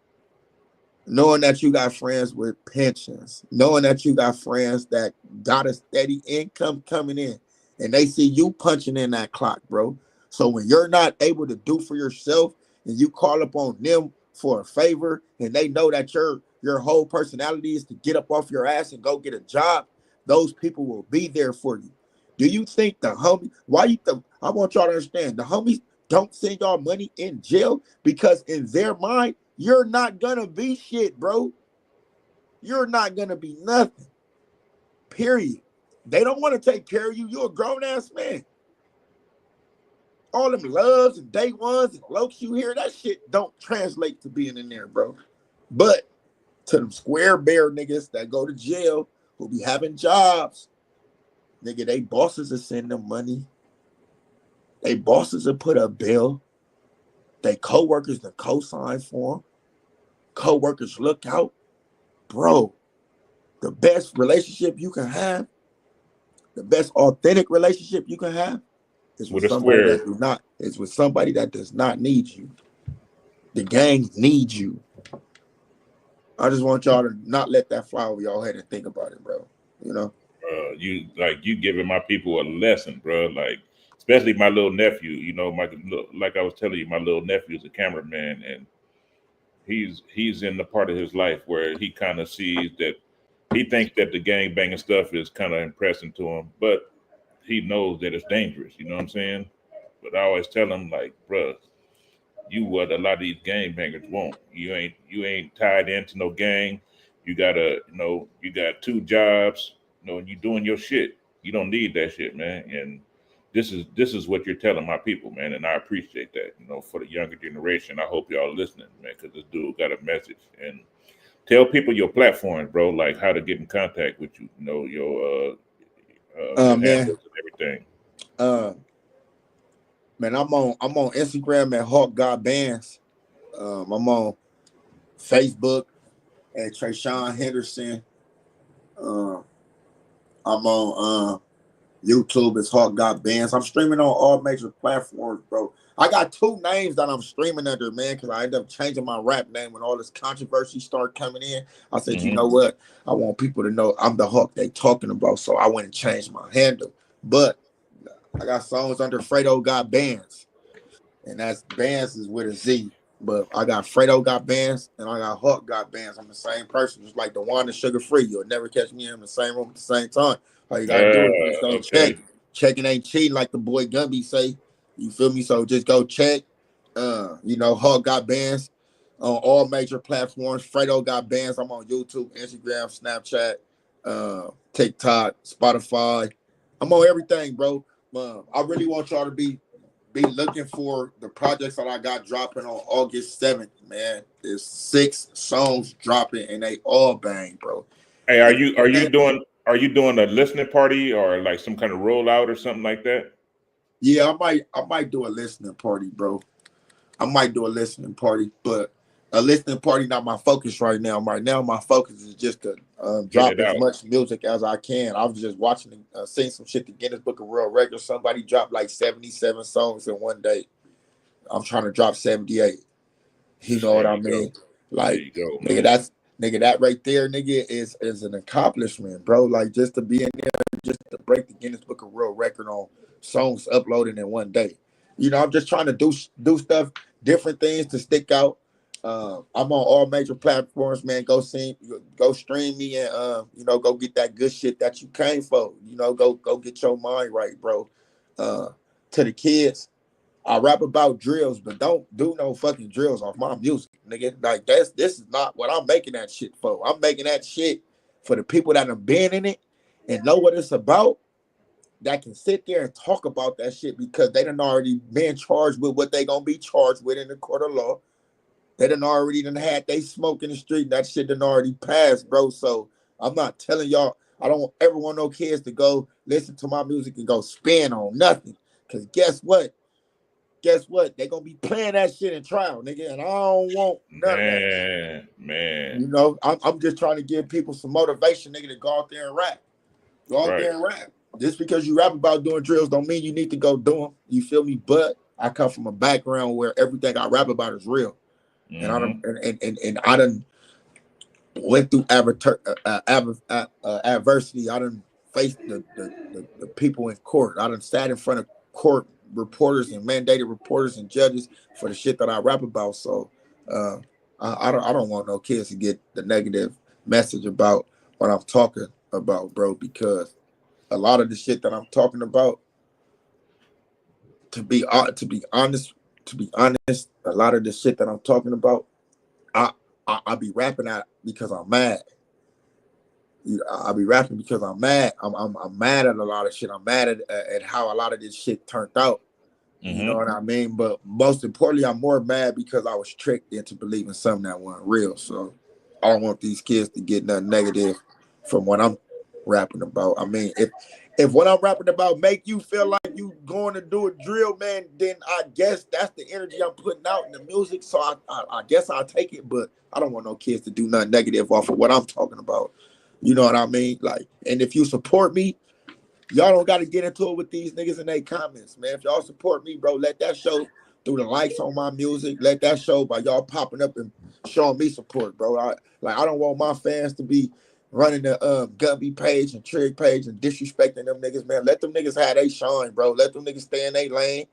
knowing that you got friends with pensions, knowing that you got friends that got a steady income coming in, and they see you punching in that clock, bro. So when you're not able to do for yourself and you call upon them for a favor, and they know that your whole personality is to get up off your ass and go get a job, those people will be there for you. Do you think the homie, why you think, I want y'all to understand, the homies don't send y'all money in jail because in their mind, you're not gonna be shit, bro. You're not gonna be nothing. Period. They don't want to take care of you. You're a grown-ass man. All them loves and day ones and lokes you hear, that shit don't translate to being in there, bro. But to them square bear niggas that go to jail who be having jobs, nigga, they bosses will send them money. They bosses will put up bail. They co-workers to co-sign for them. Co-workers look out. Bro, the best relationship you can have, the best authentic relationship you can have is with With a somebody square. that with somebody that does not need you. The gang needs you. I just want y'all to not let that fly over y'all head and think about it, bro. You know? You giving my people a lesson, bro. Like, especially my little nephew. You know, like I was telling you, my little nephew is a cameraman, and he's in the part of his life where he kind of sees that he thinks that the gang banging stuff is kind of impressing to him, but he knows that it's dangerous. You know what I'm saying? But I always tell him, like, bro, you what a lot of these gang bangers want. You ain't tied into no gang. You got 2 jobs. And you doing your shit. You don't need that shit, man. And this is what you're telling my people, man. And I appreciate that. For the younger generation, I hope y'all listening, man, because this dude got a message. And tell people your platforms, bro, like how to get in contact with you. Your Man. handles and everything. Man, I'm on Instagram at Hawk God Bands. I'm on Facebook at Trayshawn Henderson. Um, I'm on YouTube. It's Hawk God Bands. I'm streaming on all major platforms, bro. I got 2 names that I'm streaming under, man, because I ended up changing my rap name when all this controversy started coming in. I said, you know what? I want people to know I'm the Hawk they talking about, so I went and changed my handle. But I got songs under Fredo Got Bands, and that's Bands is with a Z. But I got Fredo Got Bands, and I got Hawk Got Bands. I'm the same person, just like the one and Sugar Free. You'll never catch me in the same room at the same time. All you gotta do is just go check. Okay. Checking ain't cheating, like the boy Gumby say. You feel me? So just go check. Hawk Got Bands on all major platforms. Fredo Got Bands. I'm on YouTube, Instagram, Snapchat, TikTok, Spotify. I'm on everything, bro. I really want y'all to be looking for the projects that I got dropping on August 7th, man. There's 6 songs dropping and they all bang, bro. Hey, are you doing a listening party or like some kind of rollout or something like that? Yeah, I might do a listening party, bro. I might do a listening party, but a listening party not my focus right now. Right now, my focus is just to Get drop it as out. much music as I can. I was just watching, seeing some shit, the Guinness Book of World Records. Somebody dropped like 77 songs in one day. I'm trying to drop 78. You know There what I you mean? go. There Like, you go, man. nigga, that right there, nigga, is an accomplishment, bro. Like, just to be in there, just to break the Guinness Book of World Record on songs uploaded in one day. I'm just trying to do stuff, different things to stick out. I'm on all major platforms, man. Go stream me, and go get that good shit that you came for. Go get your mind right, bro. To the kids, I rap about drills, but don't do no fucking drills off my music, nigga. Like this is not what I'm making that shit for. I'm making that shit for the people that have been in it and know what it's about, that can sit there and talk about that shit because they done already been charged with what they gonna be charged with in the court of law. They done had they smoke in the street. That shit done already passed, bro. So I'm not telling y'all. I don't ever want no kids to go listen to my music and go spin on nothing. Cause guess what? Guess what? They gonna be playing that shit in trial, nigga, and I don't want none of that. Man. You know, I'm just trying to give people some motivation, nigga, to go out there and rap. Go out there and rap. Just because you rap about doing drills don't mean you need to go do them. You feel me? But I come from a background where everything I rap about is real, and I done went through adversity. I done faced the people in court. I done sat in front of court reporters and mandated reporters and judges for the shit that I rap about. So I don't want no kids to get the negative message about what I'm talking about, bro, because a lot of the shit that I'm talking about, to be honest, a lot of the shit that I'm talking about, I be rapping at because I'm mad. I be rapping because I'm mad. I'm mad at a lot of shit. I'm mad at how a lot of this shit turned out. You know what I mean? But most importantly, I'm more mad because I was tricked into believing something that wasn't real. So I don't want these kids to get nothing negative from what I'm rapping about. I mean, if what I'm rapping about make you feel like you going to do a drill, man, then I guess that's the energy I'm putting out in the music. So I guess I'll take it, but I don't want no kids to do nothing negative off of what I'm talking about. You know what I mean? Like, and if you support me, y'all don't got to get into it with these niggas in their comments, man. If y'all support me, bro, let that show through the likes on my music. Let that show by y'all popping up and showing me support, bro. I don't want my fans to be running the Gumby page and Trig page and disrespecting them niggas, man. Let them niggas have they shine, bro. Let them niggas stay in their lane.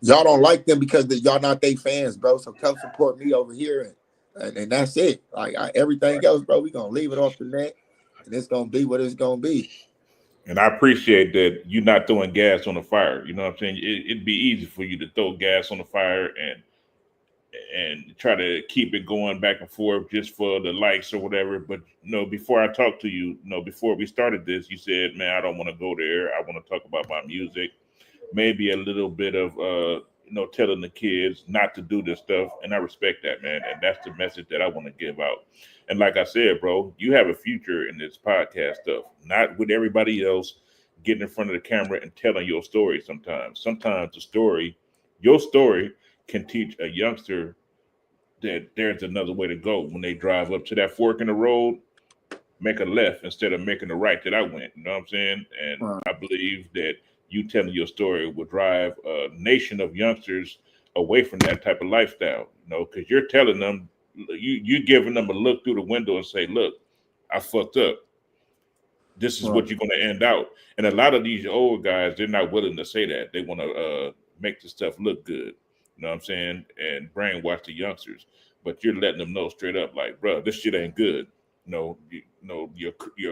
Y'all don't like them because y'all not they fans, bro. So come support me over here, and that's it. Like everything else, bro, we gonna leave it off the net, and it's gonna be what it's gonna be. And I appreciate that you're not throwing gas on the fire. You know what I'm saying? It'd be easy for you to throw gas on the fire and try to keep it going back and forth just for the likes or whatever. But before I talked to you, before we started this, you said, "Man, I don't want to go there. I want to talk about my music." Maybe a little bit of telling the kids not to do this stuff, and I respect that, man. And that's the message that I want to give out. And like I said, bro, you have a future in this podcast stuff, not with everybody else getting in front of the camera and telling your story. Sometimes your story can teach a youngster that there's another way to go. When they drive up to that fork in the road, make a left instead of making the right that I went. You know what I'm saying? And I believe that you telling your story will drive a nation of youngsters away from that type of lifestyle. Because you're telling them, you giving them a look through the window and say, "Look, I fucked up. This is what you're going to end out." And a lot of these old guys, they're not willing to say that. They want to make the stuff look good. You know what I'm saying? And brainwash the youngsters. But you're letting them know straight up, like, bro, this shit ain't good. Your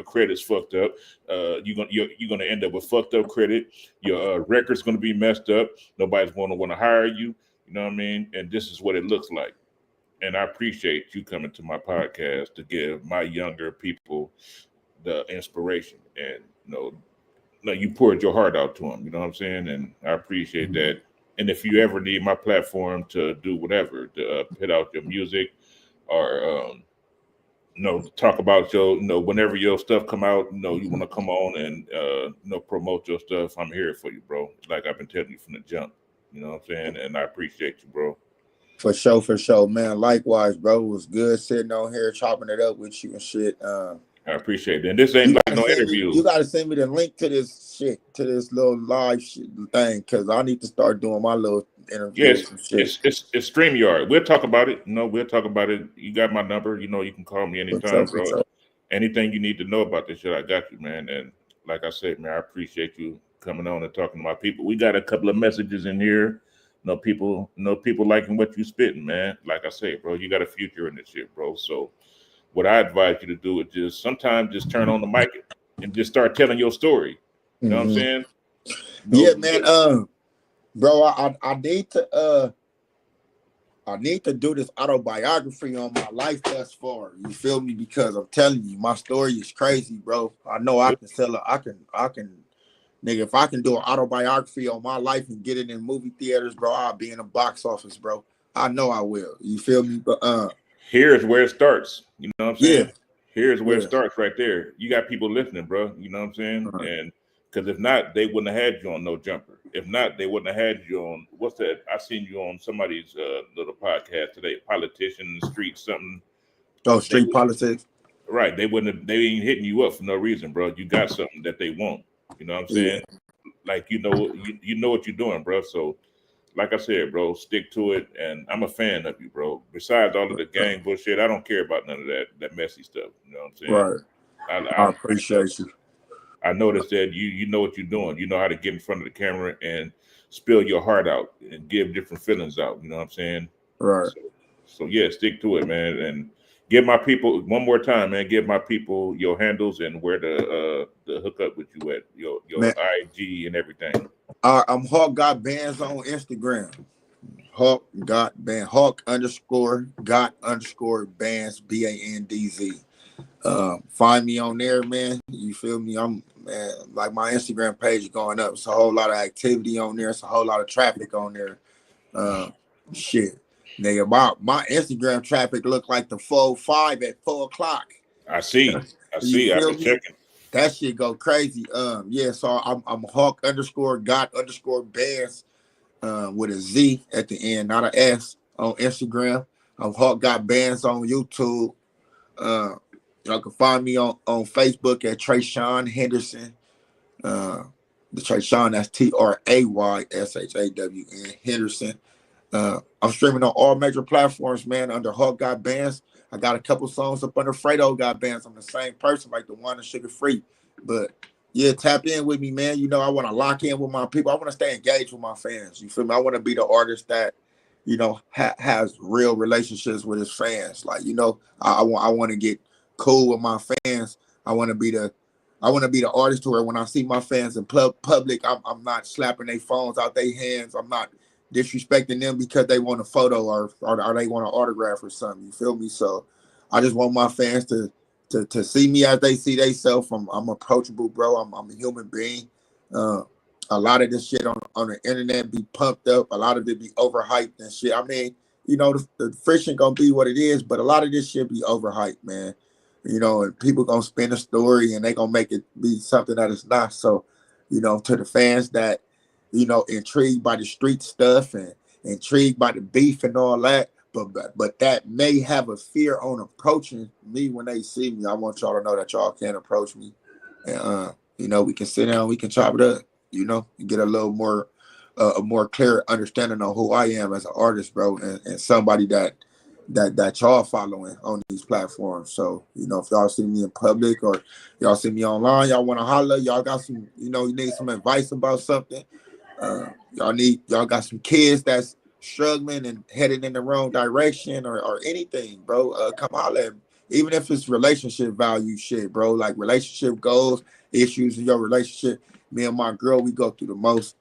credit's fucked up. You're gonna end up with fucked up credit. Your record's gonna be messed up. Nobody's gonna want to hire you. You know what I mean? And this is what it looks like. And I appreciate you coming to my podcast to give my younger people the inspiration. And you poured your heart out to them. You know what I'm saying? And I appreciate that. And if you ever need my platform to do whatever, to put out your music or talk about your, whenever your stuff come out, you want to come on and promote your stuff, I'm here for you, bro. Like I've been telling you from the jump. You know what I'm saying? And I appreciate you, bro. For sure, man. Likewise, bro. It was good sitting on here chopping it up with you and shit. I appreciate it. And this ain't like no interview. You gotta send me the link to this shit, to this little live shit thing, because I need to start doing my little interviews and shit. It's StreamYard. We'll talk about it. We'll talk about it. You got my number. You can call me anytime, bro. Anything you need to know about this shit, I got you, man. And like I said, man, I appreciate you coming on and talking to my people. We got a couple of messages in here. People liking what you spitting, man. Like I say, bro, you got a future in this shit, bro. So what I advise you to do is sometimes just turn on the mic and just start telling your story. You know what I'm saying? Yeah, man. Bro, I need to do this autobiography on my life thus far. You feel me? Because I'm telling you, my story is crazy, bro. I know I can sell it. I can, nigga, if I can do an autobiography on my life and get it in movie theaters, bro, I'll be in a box office, bro. I know I will. You feel me? But here's where it starts. You know what I'm saying? Here's where it Yeah. starts right there. You got people listening, bro. You know what I'm saying? Right. And because if not, they wouldn't have had you on No Jumper. If not, they wouldn't have had you on what's that? I seen you on somebody's little podcast today, politician in the street, something. Oh, They street politics. right. They wouldn't have, they ain't hitting you up for no reason, bro. You got something that they want. You know what I'm Yeah. saying? Like you know what you're doing, bro. So like I said, bro, stick to it. And I'm a fan of you, bro. Besides all of the gang bullshit, I don't care about none of that messy stuff. You know what I'm saying? Right. I I appreciate you. I noticed that you know what you're doing. You know how to get in front of the camera and spill your heart out and give different feelings out. You know what I'm saying? Right. So yeah, stick to it, man. And give my people one more time, man. Give my people your handles and where to hook up with you at your Man, IG and everything. I'm Hawk Got Bands on Instagram. Hawk Got Band. Hawk underscore got underscore bands BANDZ. Find me on there, man. You feel me? I'm man, like my Instagram page is going up. It's a whole lot of activity on there. It's a whole lot of traffic on there. Shit. Nigga, my Instagram traffic look like the 4-5 at 4 o'clock. I see. You I've feel been me? checking. That shit go crazy. Yeah, so I'm Hawk underscore got underscore bands with a Z at the end, not an S on Instagram. I'm Hawk Got Bands on YouTube. Y'all can find me on Facebook at Trayshawn Henderson. The Trayshawn, that's TRAYSHAWN Henderson. I'm streaming on all major platforms, man, under Hawk Got Bands. I got a couple songs up under Fredo Got Bands. I'm the same person, like the one in Sugar Free. But yeah, tap in with me, man. You know, I want to lock in with my people. I want to stay engaged with my fans. You feel me? I want to be the artist that, you know, has real relationships with his fans. Like, you know, I want to get cool with my fans. I want to be the artist to where when I see my fans in public, I'm not slapping their phones out their hands. I'm not disrespecting them because they want a photo or they want an autograph or something. You feel me? So I just want my fans to see me as they see themselves. I'm approachable, bro. I'm a human being. A lot of this shit on the internet be pumped up. A lot of it be overhyped and shit. I mean, you know, the friction gonna be what it is, but a lot of this shit be overhyped, man. You know, and people gonna spin a story and they gonna make it be something that it's not. So, you know, to the fans that, you know, intrigued by the street stuff and intrigued by the beef and all that, but that may have a fear on approaching me when they see me. I want y'all to know that y'all can approach me, and you know, we can sit down, we can chop it up, you know, and get a little more, a more clear understanding on who I am as an artist, bro, and somebody that y'all following on these platforms. So, you know, if y'all see me in public or y'all see me online, y'all want to holler, y'all got some, you know, you need some advice about something. Y'all got some kids that's struggling and headed in the wrong direction or anything, bro. Come holler at me. Even if it's relationship value shit, bro, like relationship goals, issues in your relationship. Me and my girl, we go through the most.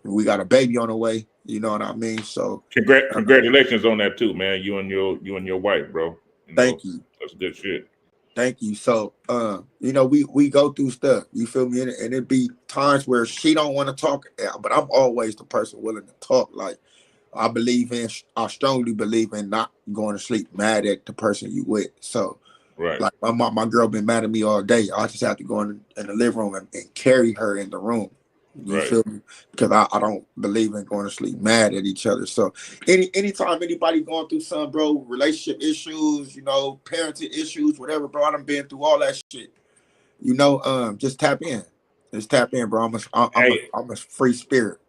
We got a baby on the way, you know what I mean? So Congratulations on that too, man. You and your wife, bro. You know, thank you. that's good shit. Thank you. So, you know, we go through stuff. You feel me? And it be times where she don't want to talk, but I'm always the person willing to talk. Like I strongly believe in not going to sleep mad at the person you with. So, Right. like my girl been mad at me all day. I just have to go in the living room and carry her in the room. You Right. feel me? Because I don't believe in going to sleep mad at each other. So anytime anybody going through some, bro, relationship issues, you know, parenting issues, whatever, bro, I done been through all that shit. You know, just tap in. Just tap in, bro. I'm a free spirit.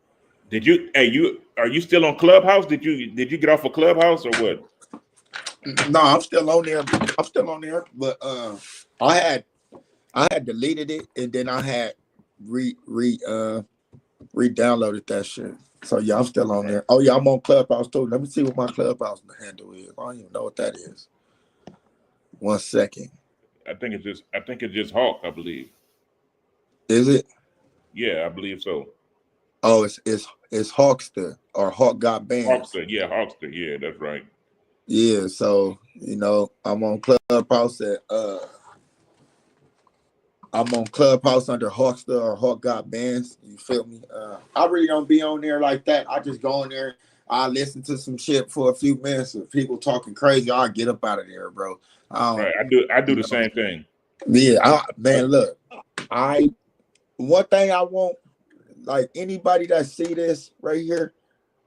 Are you still on Clubhouse? Did you get off of Clubhouse or what? No, I'm still on there. But I had deleted it and then I had re-downloaded that shit. So yeah, I'm still on there. Oh yeah, I'm on Clubhouse too. Let me see what my Clubhouse handle is. I don't even know what that is. 1 second. I think it's just Hawk, I believe. Is it? Yeah, I believe so. Oh, it's Hawkster or Hawk Got Bands. Hawkster, yeah, that's right. Yeah, so you know, I'm on Clubhouse under Hawkster or Hawk Got Bands. You feel me? I really don't be on there like that. I just go on there. I listen to some shit for a few minutes. If people talking crazy, I'll get up out of there, bro. Right. I do You the know, same thing. yeah, man, look, one thing I want, like anybody that see this right here,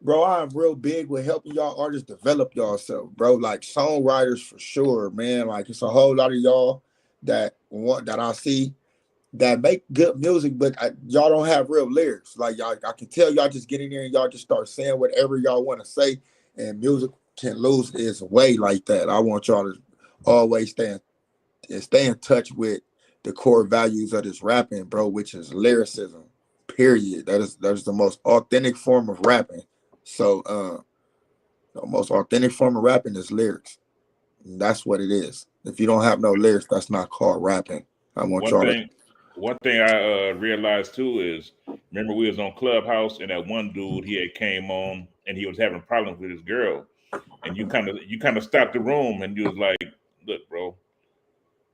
bro, I'm real big with helping y'all artists develop yourself, bro. Like songwriters for sure, man. Like it's a whole lot of y'all that I see that make good music, but y'all don't have real lyrics. Like y'all, I can tell y'all just get in there and y'all just start saying whatever y'all want to say, and music can lose its way like that. I want y'all to always stay in touch with the core values of this rapping, bro, which is lyricism. Period. That is the most authentic form of rapping. So the most authentic form of rapping is lyrics. And that's what it is. If you don't have no lyrics, that's not called rapping. I want One y'all to thing, one thing I realized too is, remember we was on Clubhouse and that one dude he had came on and he was having problems with his girl, and you kind of stopped the room and you was like, look, bro,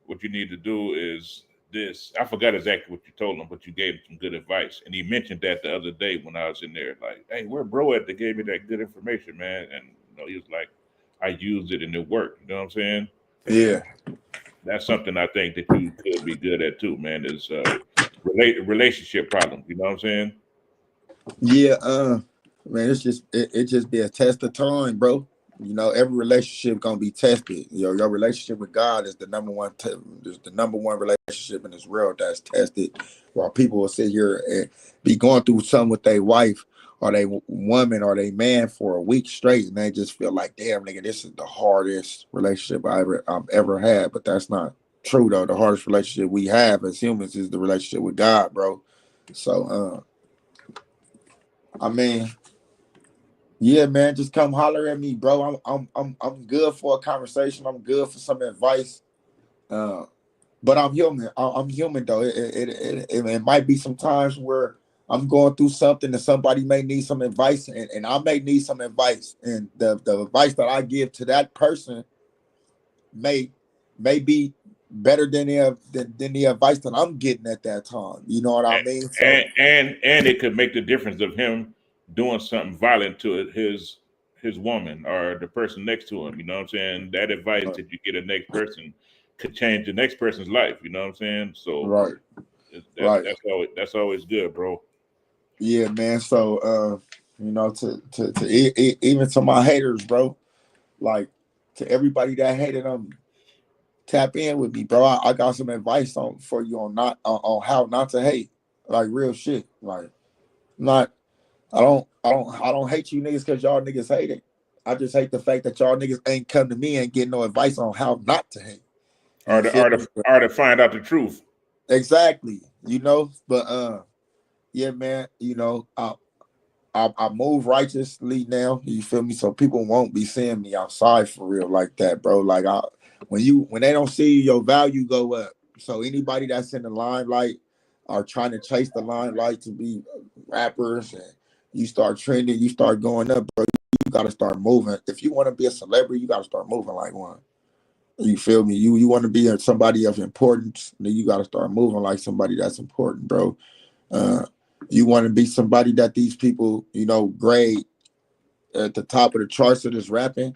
what you need to do is this. I forgot exactly what you told him, but you gave him some good advice, and he mentioned that the other day when I was in there, like, hey, where bro at that gave me that good information, man? And he was like, I used it and it worked. You know what I'm saying? yeah. That's something I think that you could be good at too, man. Is relationship problems. You know what I'm saying? Yeah, man, it just be a test of time, bro. You know, every relationship gonna be tested. Your relationship with God is the number one, is the number one relationship in this world that's tested. While people will sit here and be going through something with their wife or they woman or they man for a week straight, and they just feel like, damn, nigga, this is the hardest relationship I've ever had. But that's not true though. The hardest relationship we have as humans is the relationship with God, bro. So, I mean, yeah, man, just come holler at me, bro. I'm good for a conversation. I'm good for some advice. Uh, but I'm human. I'm human though. It might be some times where I'm going through something and somebody may need some advice, and I may need some advice, and the advice that I give to that person may be better than the advice that I'm getting at that time. You know what I mean? So And it could make the difference of him doing something violent to his woman or the person next to him. You know what I'm saying? That advice that you get a next person could change the next person's life. You know what I'm saying? So right, that's right. that's always good, bro. Yeah, man. So, you know, even to my haters, bro, like to everybody that hated them, tap in with me, bro. I got some advice for you on not on how not to hate, like real shit. Like, not, I don't hate you niggas because y'all niggas hate it. I just hate the fact that y'all niggas ain't come to me and get no advice on how not to hate. Or You to feel or me? to or to find out the truth. Exactly. You know, but yeah, man. You know, I move righteously now. You feel me? So people won't be seeing me outside for real like that, bro. Like when they don't see you, your value go up. So anybody that's in the limelight are trying to chase the limelight to be rappers, and you start trending, you start going up, bro. You gotta start moving. If you want to be a celebrity, you gotta start moving like one. You feel me? You want to be somebody of importance, then you gotta start moving like somebody that's important, bro. Uh, you want to be somebody that these people, grade at the top of the charts of this rapping,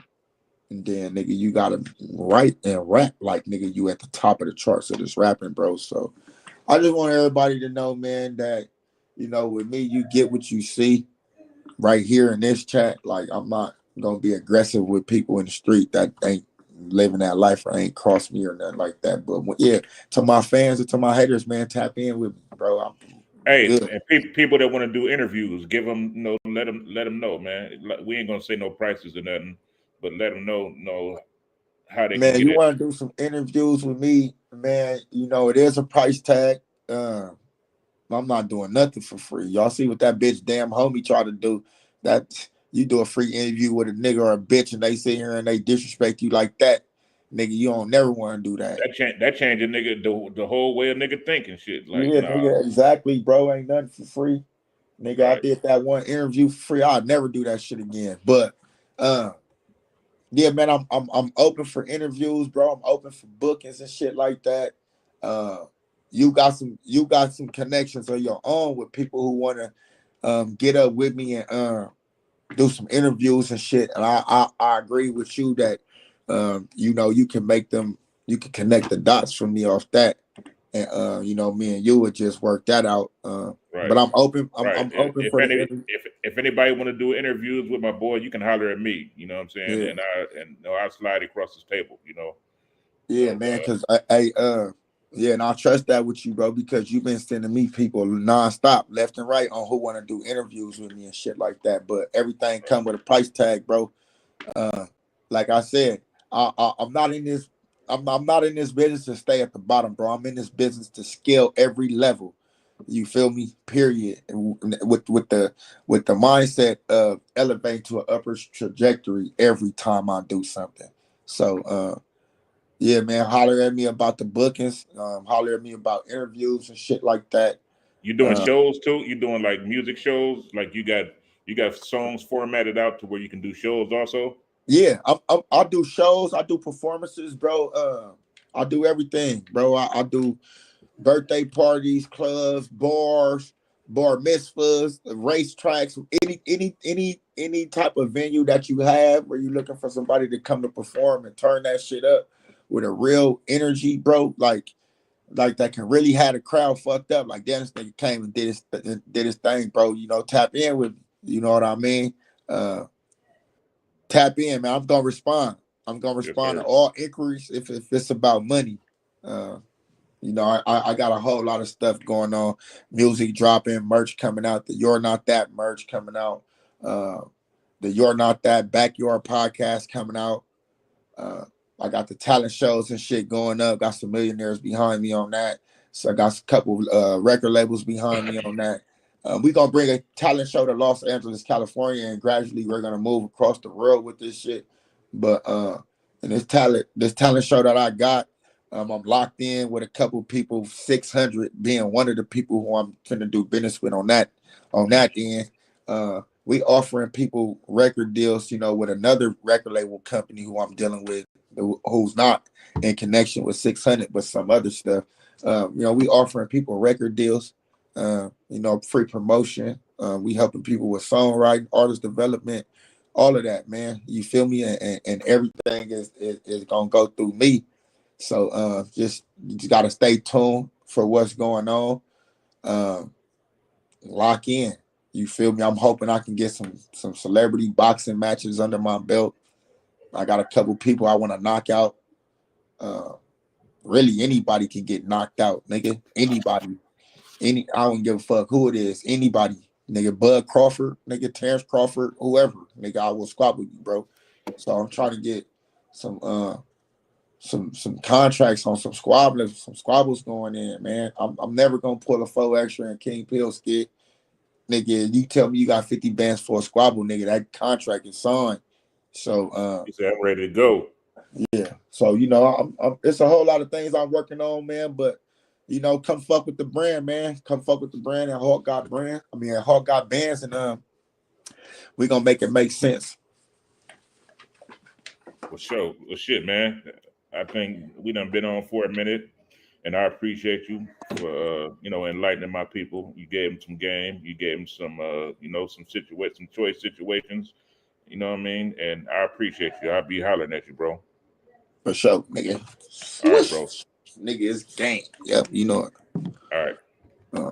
and then nigga, you gotta write and rap like nigga, you at the top of the charts of this rapping, bro. So I just want everybody to know, man, that with me, you get what you see right here in this chat. Like I'm not gonna be aggressive with people in the street that ain't living that life or ain't crossed me or nothing like that. But yeah, to my fans and to my haters, man, tap in with me, bro. I'm Hey, good. and people that want to do interviews, give them, let them know, man. Like, we ain't gonna say no prices or nothing, but let them know how they can Man, get you it. want to do some interviews with me, man? It is a price tag. I'm not doing nothing for free. Y'all see what that bitch damn homie tried to do? That you do a free interview with a nigga or a bitch, and they sit here and they disrespect you like that, nigga. You don't never want to do that. That change a nigga the whole way a nigga thinking shit. Like, Yeah, nah, nigga, exactly, bro. Ain't nothing for free, nigga. I right? did that one interview for free. I'll never do that shit again. But uh, yeah, man, I'm open for interviews, bro. I'm open for bookings and shit like that. Uh, you got some connections of your own with people who want to get up with me and do some interviews and shit. And I agree with you that you know, you can make them, you can connect the dots for me off that. And you know, me and you would just work that out. But Right. I'm open. Right. I'm open If for the any interview. if anybody want to do interviews with my boy, you can holler at me. You know what I'm saying? Yeah, And you know, I'll slide across this table. You know. yeah, So man. Because yeah, and I trust that with you, bro, because you've been sending me people nonstop, left and right, on who want to do interviews with me and shit like that. But everything come with a price tag, bro. Uh, like I said, I'm not in this. I'm not in this business to stay at the bottom, bro. I'm in this business to scale every level. You feel me? Period. And with the mindset of elevating to an upper trajectory every time I do something. So yeah, man, holler at me about the bookings. Holler at me about interviews and shit like that. you doing Uh, shows too? You doing like music shows? Like you got songs formatted out to where you can do shows also? yeah, I do shows. I do performances, bro. I do everything, bro. I do birthday parties, clubs, bars, bar mitzvahs, racetracks, any type of venue that you have where you're looking for somebody to come to perform and turn that shit up with a real energy, bro. Like that can really have the crowd fucked up. Like damn, this nigga came and did his thing, bro. You know, tap in with me. You know what I mean? Uh, Tap in, man. I'm gonna respond. I'm gonna Yes, respond to sir. all inquiries if it's about money. Uh, you know, I got a whole lot of stuff going on. Music dropping, merch coming out. The You're Not That merch coming out. Uh, the You're Not That Backyard podcast coming out. Uh, I got the talent shows and shit going up. Got some millionaires behind me on that. So I got a couple record labels behind me on that. We gonna bring a talent show to Los Angeles, California, and gradually we're gonna move across the world with this shit. But and this talent show that I got, I'm locked in with a couple people, 600 being one of the people who I'm finna do business with on that end. We offering people record deals, you know, with another record label company who I'm dealing with, who's not in connection with 600, but some other stuff. You know, we offering people record deals, you know, free promotion. We helping people with songwriting, artist development, all of that, man. You feel me? And everything is gonna go through me. So just you just gotta stay tuned for what's going on. Um, Lock in. You feel me? I'm hoping I can get some celebrity boxing matches under my belt. I got a couple people I want to knock out. Uh, really, anybody can get knocked out, nigga. Anybody. I don't give a fuck who it is. Anybody. Nigga, Bud Crawford, nigga, Terrence Crawford, whoever. Nigga, I will squat with you, bro. So I'm trying to get some some contracts on some squabbles going in, man. I'm never gonna pull a faux extra and King Pill skit. Nigga, you tell me you got 50 bands for a squabble, nigga, that contract is signed. So You said I'm ready to go. yeah. So you know, it's a whole lot of things I'm working on, man. But you know, come fuck with the brand, man. Come fuck with the brand and Hawk got brand. I mean, Hawk got bands, and we gonna make it make sense. Well, show. Well, shit, man. I think we done been on for a minute, and I appreciate you for you know, enlightening my people. You gave them some game. You gave them some you know, some choice situations. You know what I mean? And I appreciate you. I'll be hollering at you, bro. For sure, nigga. All right, bro. Nigga is game. Yep, you know it. All right. Uh,